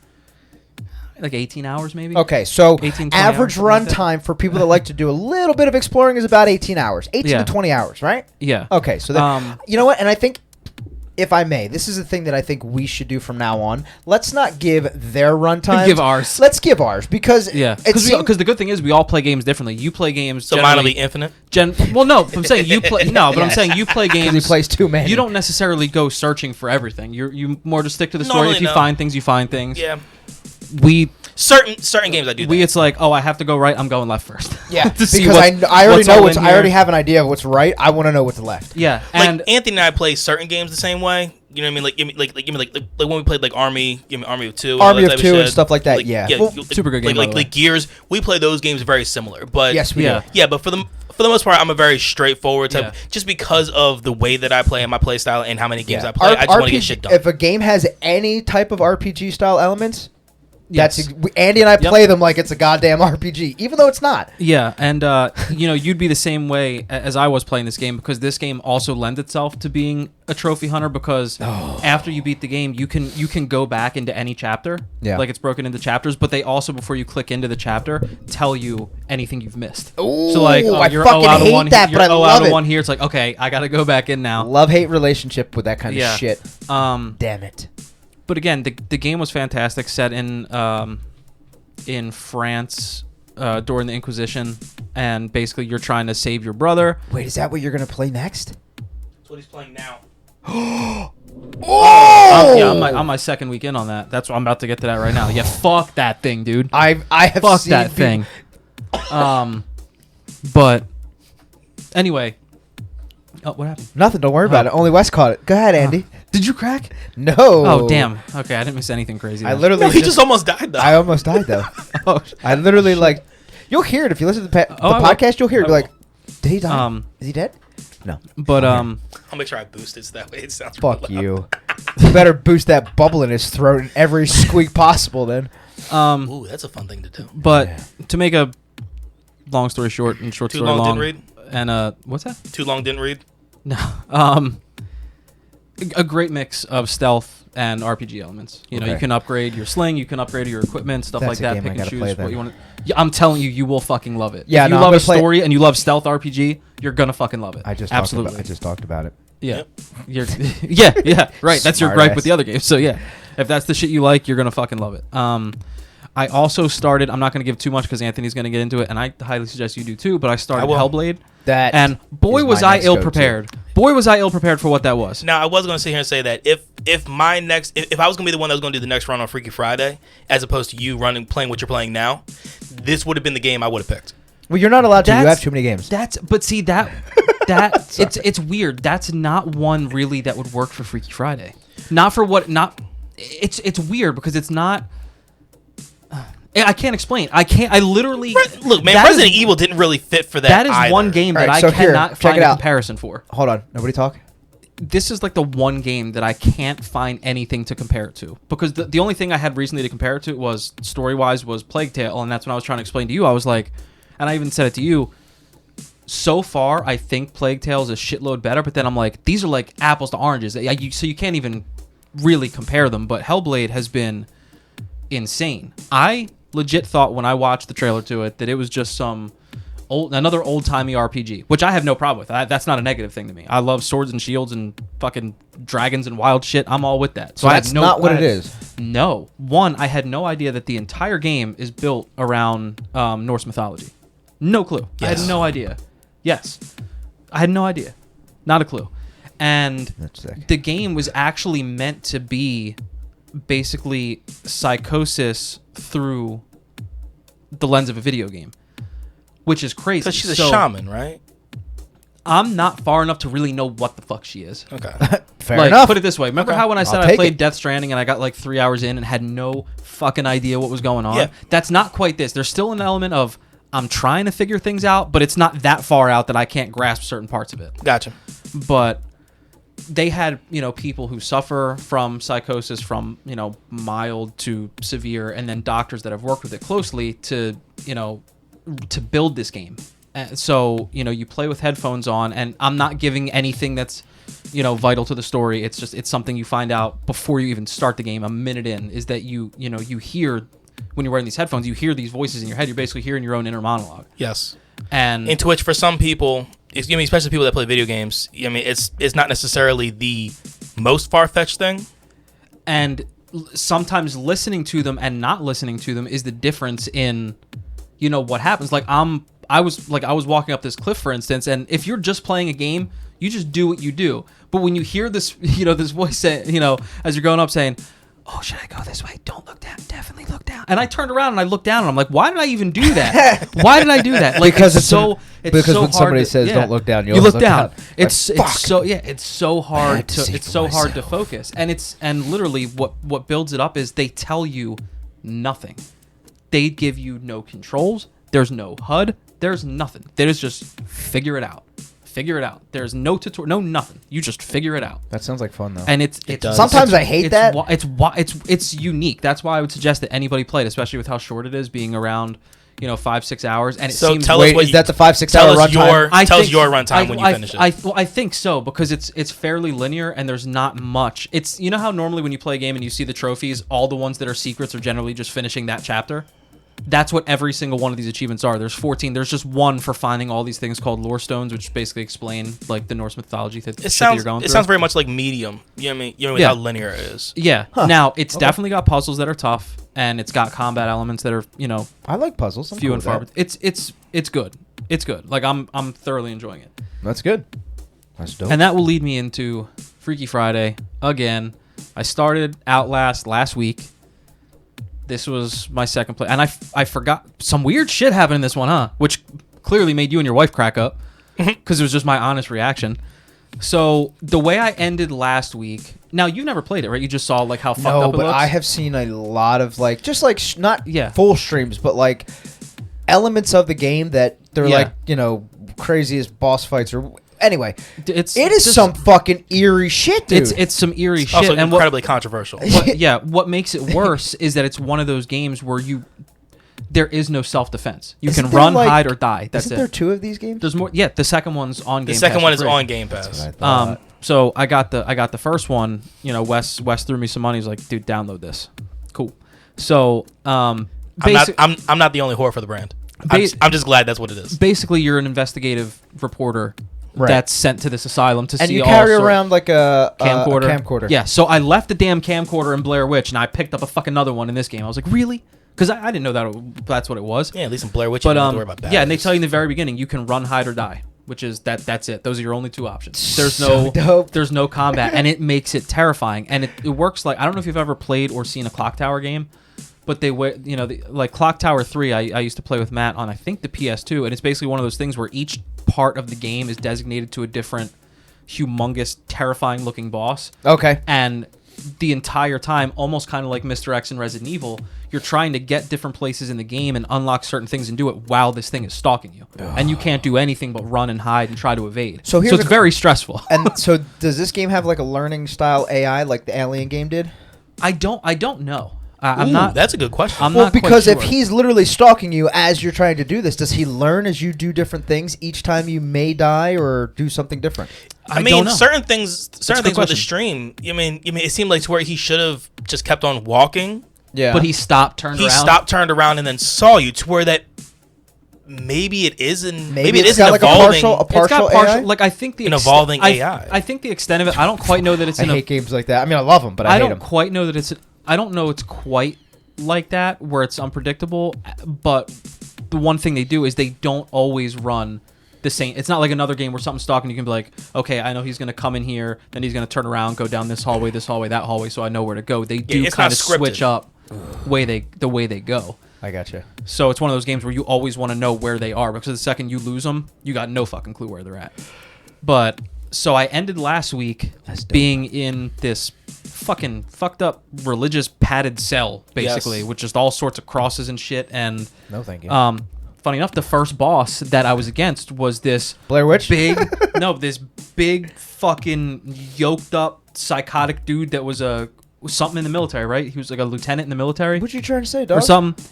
like 18 hours maybe. Okay, so 18, 20 average hours, something like that. runtime for people that like to do a little bit of exploring is about 18 hours, 18 Yeah. to 20 hours, right? Yeah. Okay, so you know what? And I think, if I may, this is a thing that I think we should do from now on. Let's not give their runtime. Give ours. Let's give ours because Yeah, because the good thing is we all play games differently. You play games. so mine will be infinite. Well, no, I'm saying you play. No, but I'm Yes. saying you play games. he plays too many. You don't necessarily go searching for everything. You more just stick to the story. Normally, If you no. find things, you find things. Yeah, We certain games I do. That. it's like, oh, I have to go right. I'm going left first. Yeah, to see because what's- I already what's know all what's. in I already here. have an idea of what's right. I want to know what's left. Yeah, Like and Anthony and I play certain games the same way. You know what I mean? Like when we played like Army of Two, and all Army that of type Two and shit. stuff like that, yeah. Well, super good game, by the way. Like Gears, we play those games very similar. But Yes, we Yeah. do. yeah, but for the most part, I'm a very straightforward type. Yeah. Just because of the way that I play and my play style and how many games Yeah. I play, I just want to get shit done. If a game has any type of RPG style elements, Yes. Andy and I Yep. play them like it's a goddamn RPG, even though it's not. yeah, and you'd be the same way as I was playing this game, because this game also lends itself to being a trophy hunter, because after you beat the game, you can go back into any chapter. Yeah. Like it's broken into chapters, but they also, before you click into the chapter, tell you anything you've missed. Ooh, So like, I you're fucking out of hate one. that, You're but I out love of it. one here. It's like, okay, I gotta go back in now. Love-hate relationship with that kind Yeah. of shit. Damn it. But again, the game was fantastic. Set in France during the Inquisition, and basically you're trying to save your brother. Wait, is that what you're gonna play next? That's what he's playing now. Oh! Yeah, I'm on my second week in on that. That's what I'm about to get to that right now. Yeah, fuck that thing, dude. I have Fuck seen that thing. But anyway, what happened? Nothing. Don't worry about it. Only Wes caught it. Go ahead, Andy. Did you crack? No. Oh damn. Okay, I didn't miss anything crazy. I then. literally. No, he just almost died though. I almost died though. Oh, I literally like. You'll hear it if you listen to the I will. podcast. You'll hear it. I Be like, did he die? Is he dead? No. but I'll make sure I boost it so that way it sounds. Fuck really loud. you. You better boost that bubble in his throat in every squeak possible. Then. Ooh, that's a fun thing to do. but to make a long story short and short Too story long, long, didn't read? and what's that? Too long, didn't read. No. A great mix of stealth and RPG elements. You know, Okay. you can upgrade your sling, you can upgrade your equipment, stuff That's like a that. game I Pick and gotta choose play what then. you want. Yeah, I'm telling you, you will fucking love it. Yeah, if you no, I'm love a gonna play it. story and you love stealth RPG, you're gonna fucking love it. I just absolutely. Talked about it. Yeah. Yeah, right. That's your Smart gripe ass. with the other games. So yeah, if that's the shit you like, you're gonna fucking love it. I also started. I'm not gonna give too much because Anthony's gonna get into it, and I highly suggest you do too. But I started Hellblade, That boy is was my I next ill go-to. prepared. Boy was I ill prepared for what that was. Now I was going to sit here and say that if I was going to be the one that was going to do the next run on Freaky Friday, as opposed to you playing what you're playing now, this would have been the game I would have picked. Well, you're not allowed to. You That's- have too many games. But see that it's weird. That's not one really that would work for Freaky Friday. Not for what not. It's weird because it's not. I can't explain. I literally Look, man, that Resident is- Evil didn't really fit for that. That is either. one game that Alright, I so here, cannot check find it a out. comparison for. Hold on. Nobody talk. This is like the one game that I can't find anything to compare it to because the only thing I had recently to compare it to was story-wise was Plague Tale, and that's when I was trying to explain to you. I was like, and I even said it to you. So far, I think Plague Tale is a shitload better, but then I'm like, these are like apples to oranges. So you can't even really compare them. But Hellblade has been insane. I legit thought when I watched the trailer to it that it was just another old-timey RPG, which I have no problem with. That's not a negative thing to me. I love swords and shields and fucking dragons and wild shit. I'm all with that. So I had that's not what it is. No. One, I had no idea that the entire game is built around Norse mythology. No clue. I Yes. had no idea. Yes. I had no idea. Not a clue. And That's sick. the game was actually meant to be basically psychosis through the lens of a video game, which is crazy. Because she's a So, shaman, right? I'm not far enough to really know what the fuck she is. Okay. Fair Like, enough. put it this way. Remember Okay. how when I said I'll I take played it. Death Stranding and I got like 3 hours in and had no fucking idea what was going on? Yeah. That's not quite this. There's still an element of I'm trying to figure things out, but it's not that far out that I can't grasp certain parts of it. Gotcha. But they had, people who suffer from psychosis from, mild to severe, and then doctors that have worked with it closely to build this game. So, you play with headphones on, and I'm not giving anything that's, vital to the story. It's just, it's something you find out before you even start the game, a minute in, is that you hear, when you're wearing these headphones, you hear these voices in your head. You're basically hearing your own inner monologue. Yes. And Into which, for some people, especially people that play video games, it's not necessarily the most far-fetched thing. And sometimes listening to them and not listening to them is the difference in what happens. Like I was walking up this cliff, for instance, and if you're just playing a game, you just do what you do. But when you hear this this voice say, as you're going up saying, oh, should I go this way? Don't look down. Definitely look down. And I turned around and I looked down and I'm like, why did I even do that? Why did I do that? Like, Because it's so because so when hard somebody to- says yeah. don't look down, you you always look look down. down. It's Like, it's so it's so hard had to to see it's for so hard to myself. focus. And literally what builds it up is they tell you nothing. They give you no controls. There's no HUD. There's nothing. They just figure it out. Figure it out. There's no tutorial, no nothing. You just figure it out. That sounds like fun though. And it's does. Sometimes I hate that. It's unique. That's why I would suggest that anybody play it, especially with how short it is, being around 5-6 hours. And it So seems tell Wait, us what is that the 5-6 hour tell us runtime? tell us your runtime when you finish it. I think so, because it's fairly linear and there's not much. It's how normally when you play a game and you see the trophies, all the ones that are secrets are generally just finishing that chapter. That's what every single one of these achievements are. There's 14. There's just one for finding all these things called lore stones, which basically explain like the Norse mythology shit that you're going through. It sounds very much like Medium. You know what I mean? Yeah. How linear it is. Yeah. Now it's definitely got puzzles that are tough, and it's got combat elements that are I like puzzles. I'm few cool and with far. that. It's good. It's good. Like I'm thoroughly enjoying it. That's good. That's dope. And that will lead me into Freaky Friday again. I started Outlast last week. This was my second play, and I forgot some weird shit happened in this one, huh? Which clearly made you and your wife crack up because it was just my honest reaction. So the way I ended last week. Now you've never played it, right? You just saw like how fucked no, up it but looks. I have seen a lot of not Yeah. full streams, but like elements of the game that they're Yeah. like craziest boss fights or anyway. It's It is just- some fucking eerie shit, dude. It's some eerie shit. Also and what, incredibly controversial. what makes it worse is that it's one of those games where there is no self-defense. You Isn't can there, run, like- hide, or die. That's Isn't it. there 2 of these games? There's more. Yeah, the second one's on Game The second Pass one for is free. on Game Pass. That's what I thought. So I got the first one. Wes threw me some money. He's like, dude, download this. Cool. So I'm basic, not the only whore for the brand. Ba- I'm just glad that's what it is. basically you're an investigative reporter that's sent to this asylum to and see you all carry sort- around like a camcorder. Yeah, so I left the damn camcorder in Blair Witch, and I picked up a fucking another one in this game. I was like, really? Because I didn't know that's what it was. Yeah, at least in Blair Witch, But you don't have to worry about that. yeah, and they tell you in the very beginning you can run, hide, or die, which is that's it. Those are your only two options. There's So dope. there's no combat, and it makes it terrifying. And it works like, I don't know if you've ever played or seen a Clock Tower game, but like Clock Tower 3, I used to play with Matt on, I think, the PS2, and it's basically one of those things where each part of the game is designated to a different humongous, terrifying looking boss. Okay. And the entire time, almost kind of like Mr. X and Resident Evil, you're trying to get different places in the game and unlock certain things and do it while this thing is stalking you. And you can't do anything but run and hide and try to evade. So it's very stressful. And so does this game have like a learning style AI like the Alien game did? I don't know. I'm not. That's a good question. I'm Well, not quite because if sure. he's literally stalking you as you're trying to do this, does he learn as you do different things each time you may die or do something different? I don't mean, know. certain things with the question. stream. I mean, it seemed like to where he should have just kept on walking. Yeah. But he stopped, turned He around. stopped, turned around, and then saw you. To where that maybe it isn't. Maybe it it's isn't got like evolving. a It's partial got partial. AI? Like I think the An evolving AI. I think the extent of it. I don't quite know that it's I in hate games like that. I mean, I love them, but I I hate don't them. quite know that it's. I don't know it's quite like that where it's unpredictable. But the one thing they do is they don't always run the same. It's not like another game where something's stalking. You can be like, okay, I know he's going to come in here, then he's going to turn around, go down this hallway, that hallway, so I know where to go. They do it's kind not of scripted. switch up the way they go. I gotcha. So it's one of those games where you always want to know where they are, because the second you lose them, you got no fucking clue where they're at. But so I ended last week being in this fucking fucked up religious padded cell, basically, Yes. with just all sorts of crosses and shit. And No, thank you. funny enough, the first boss that I was against was this Blair Witch? this big fucking yoked up psychotic dude that was something in the military, right? He was like a lieutenant in the military. What you trying to say, dog? Or something.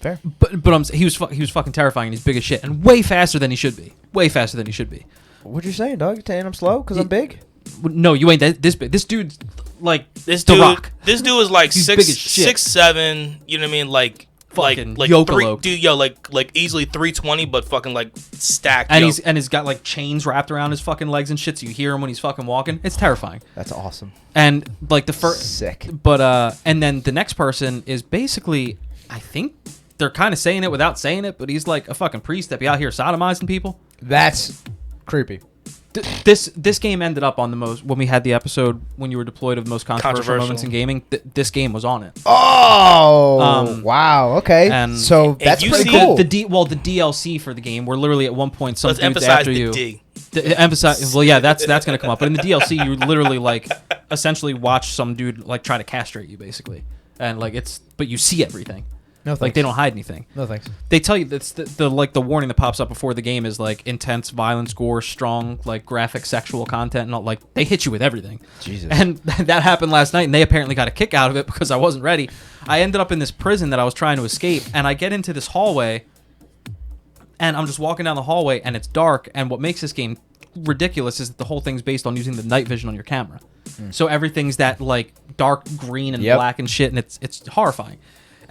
Fair. But he was fucking terrifying, and he's big as shit, and way faster than he should be. Way faster than he should be. What you saying, dog? You saying I'm slow because I'm big? No, you ain't this big. This dude's like This The dude, Rock. This dude is like He's big as shit. 6'7". You know what I mean? Like Fucking like Yokolo. dude, like easily 320, but fucking like stacked. And yo. he's got like chains wrapped around his fucking legs and shit, so you hear him when he's fucking walking. It's terrifying. That's awesome. And like the first, Sick. but and then the next person is basically, I think they're kind of saying it without saying it, but he's like a fucking priest that be out here sodomizing people. That's creepy. This game ended up on the most, when we had the episode when you were deployed of the most controversial moments in gaming. This game was on it. Oh, wow. Okay. and- So that's you pretty see cool. The DLC for the game, where literally at one point some Let's dudes emphasize after the you D. emphasize. Well, yeah, that's going to come up. But in the DLC, you literally like essentially watch some dude like try to castrate you, basically, and like but you see everything. No thanks. Like they don't hide anything. No thanks. They tell you that's the warning that pops up before the game is like intense violence, gore, strong, like graphic sexual content, and all, like they hit you with everything. Jesus. And that happened last night, and they apparently got a kick out of it because I wasn't ready. I ended up in this prison that I was trying to escape, and I get into this hallway, and I'm just walking down the hallway, and it's dark. And what makes this game ridiculous is that the whole thing's based on using the night vision on your camera, so everything's that like dark green and black and shit, and it's horrifying.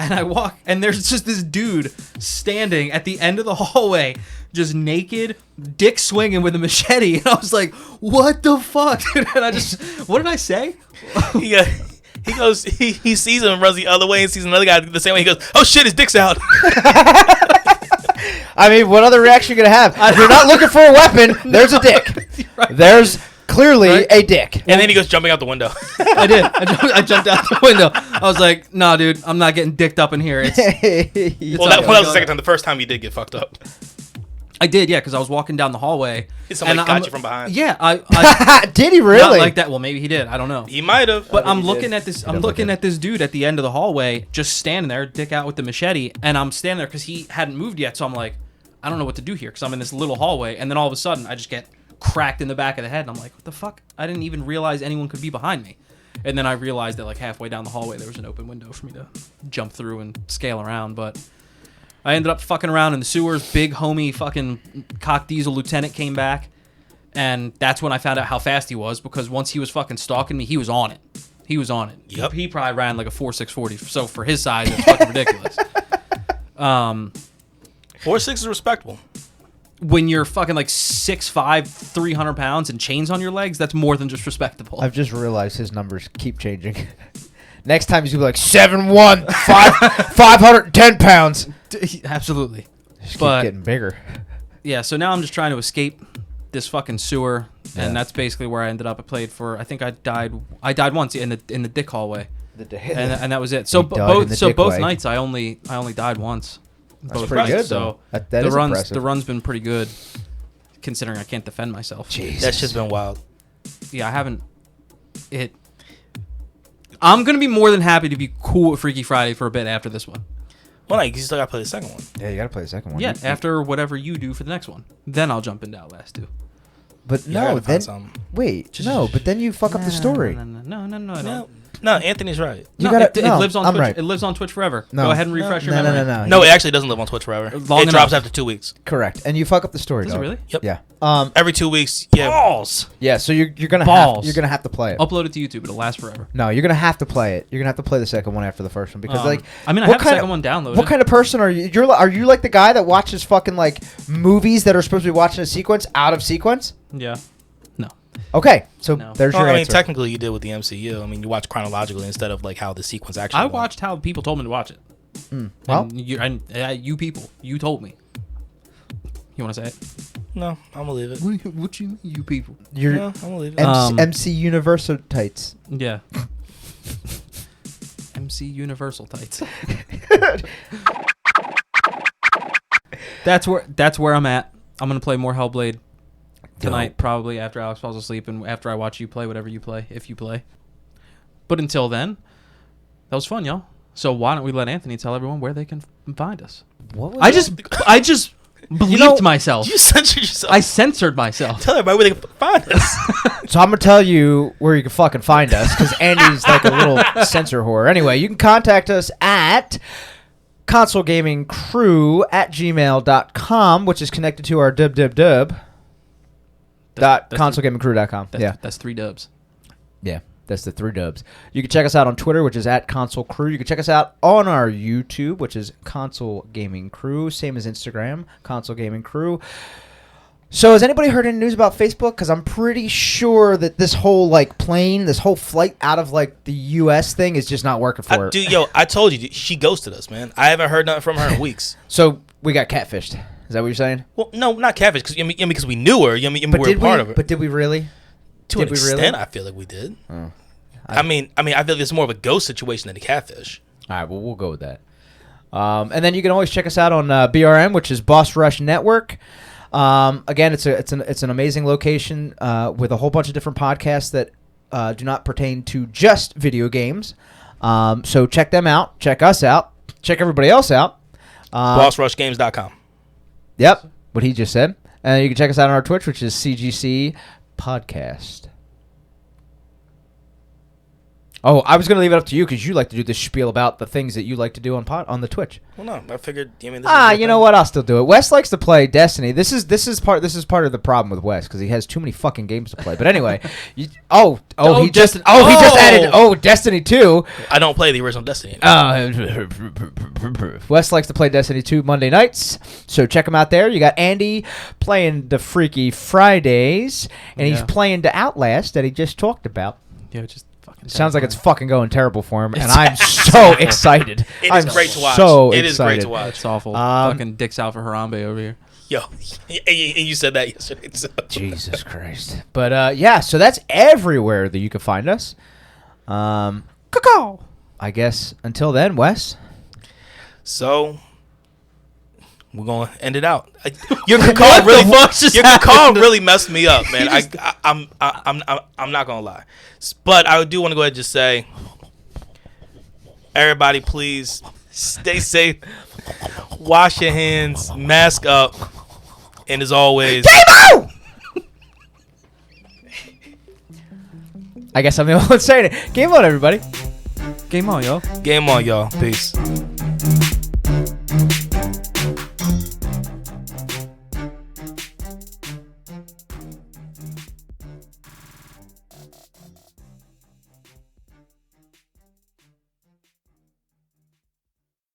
And I walk, and there's just this dude standing at the end of the hallway, just naked, dick swinging with a machete. And I was like, what the fuck? And I just, what did I say? He goes, he sees him and runs the other way and sees another guy the same way. He goes, oh shit, his dick's out. I mean, what other reaction you gonna have? If you're not looking for a weapon, there's a dick. Right. There's clearly a dick. And then he goes jumping out the window. I did. I jumped out the window. I was like, nah, dude, I'm not getting dicked up in here. It's Well, that was the second time. The first time you did get fucked up. I did, yeah, because I was walking down the hallway. Somebody and got you from behind. Yeah, I Did he not really? like that. Well, maybe he did. I don't know. He might have. But I'm he looking did. at this. He I'm definitely looking did. at this dude at the end of the hallway, just standing there, dick out with the machete, and I'm standing there because he hadn't moved yet. So I'm like, I don't know what to do here because I'm in this little hallway, and then all of a sudden I just get cracked in the back of the head, and I'm like, what the fuck? I didn't even realize anyone could be behind me. And then I realized that like halfway down the hallway there was an open window for me to jump through and scale around, but I ended up fucking around in the sewers. Big homie fucking cock diesel lieutenant came back, and that's when I found out how fast he was, because once he was fucking stalking me, he was on it. He was on it. Yep. He probably ran like a 4.640, so for his size, it's fucking ridiculous. 4.6 is respectable. when you're fucking like 6'5", 300 pounds and chains on your legs, that's more than just respectable. I've just realized his numbers keep changing. Next time he's gonna be like 7'1", 510 pounds. Absolutely. Just keep But- getting bigger. Yeah, so now I'm just trying to escape this fucking sewer, Yeah. and that's basically where I ended up. I played for, I think I died once in the dick hallway, and that was it. So You died in the dick both way. nights I only died once. That's Both pretty nights, good, So though. That the is runs impressive. the run's been pretty good, considering I can't defend myself. Jesus. That shit's been wild. Yeah, I haven't. I'm gonna be more than happy to be cool with Freaky Friday for a bit after this one. Well, like, you still gotta play the second one. Yeah, you gotta play the second one. Yeah, after whatever you do for the next one, then I'll jump into Outlast 2. But Yeah, I no, gotta then find something. wait, no, but then you fuck up the story. No, I No, don't. no, Anthony's right. You No, gotta. it no, lives on I'm Twitch. right. It lives on Twitch forever. No. Go ahead and refresh your No, memory. No, it actually doesn't live on Twitch forever. Long It drops enough. after 2 weeks. Correct, and you fuck up the story. Does it dog. really? Yep. Yeah. Every 2 weeks. Yeah. Balls. Yeah. So you're gonna Balls. you're gonna have to play it. Upload it to YouTube. It'll last forever. No, you're gonna have to play it. You're gonna have to play the second one after the first one because like. I mean, I what have the kind second of- one downloaded. What kind of person are you? Are you like the guy that watches fucking like movies that are supposed to be watching a sequence out of sequence? Yeah. No. Okay, so No. there's Well, your I mean, answer. technically, you did with the MCU. I mean, you watch chronologically instead of like how the sequence actually. I went. watched how people told me to watch it. Well, And you people, you told me. You want to say it? No, I'm gonna leave it. What you people? you're No, I'm gonna leave it. MC Universal tights. Yeah. MC Universal tights. That's where I'm at. I'm gonna play more Hellblade tonight, probably after Alex falls asleep and after I watch you play whatever you play, if you play. But until then, that was fun, y'all. So why don't we let Anthony tell everyone where they can find us? What was I just bleeped myself. You censored yourself. I censored myself. Tell everybody where they can find us. So I'm gonna tell you where you can fucking find us because Andy's like a little censor whore. Anyway, you can contact us at consolegamingcrew@gmail.com, which is connected to our consolegamingcrew.com. Yeah, That's 3 dubs. yeah, that's the 3 dubs. You can check us out on Twitter, which is at Console Crew. You can check us out on our YouTube, which is Console Gaming Crew. Same as Instagram, Console Gaming Crew. So has anybody heard any news about Facebook? Because I'm pretty sure that this whole like plane, this whole flight out of like the U.S. thing is just not working for her. Dude, yo, I told you, she ghosted us, man. I haven't heard nothing from her in weeks. So we got catfished. Is that what you're saying? Well, no, not catfish, because because we knew her. We were a part of her. But did we really? To an did we really? extent, I feel like we did. Oh. I mean, I feel like it's more of a ghost situation than a catfish. All right, well, we'll go with that. And then you can always check us out on BRM, which is Boss Rush Network. Again, it's an amazing location with a whole bunch of different podcasts that do not pertain to just video games. So check them out. Check us out. Check everybody else out. BossRushGames.com. Yep, what he just said. And you can check us out on our Twitch, which is CGC Podcast. Oh, I was going to leave it up to you because you like to do this spiel about the things that you like to do on the Twitch. Well, no, I figured. This is You know what? I'll still do it. Wes likes to play Destiny. This is part of the problem with Wes because he has too many fucking games to play. But anyway, he just added Destiny 2. I don't play the original Destiny anymore. Wes likes to play Destiny 2 Monday nights, so check him out there. You got Andy playing the Freaky Fridays, and he's playing the Outlast that he just talked about. Yeah, just fucking. Sounds like it's fucking going terrible for him, and I'm so excited. It is I'm great to watch. So It is great excited. to watch. It's awful. Fucking dicks out for Harambe over here. Yo, and you said that yesterday. So. Jesus Christ. But yeah, so that's everywhere that you can find us. I guess until then, Wes. So we're gonna end it out. Your call really messed me up, man. I'm not gonna lie, but I do want to go ahead and just say, everybody, please stay safe, wash your hands, mask up, and as always, I guess I'm the only one saying it. Game on, everybody. Game on, yo. game on, y'all. Peace.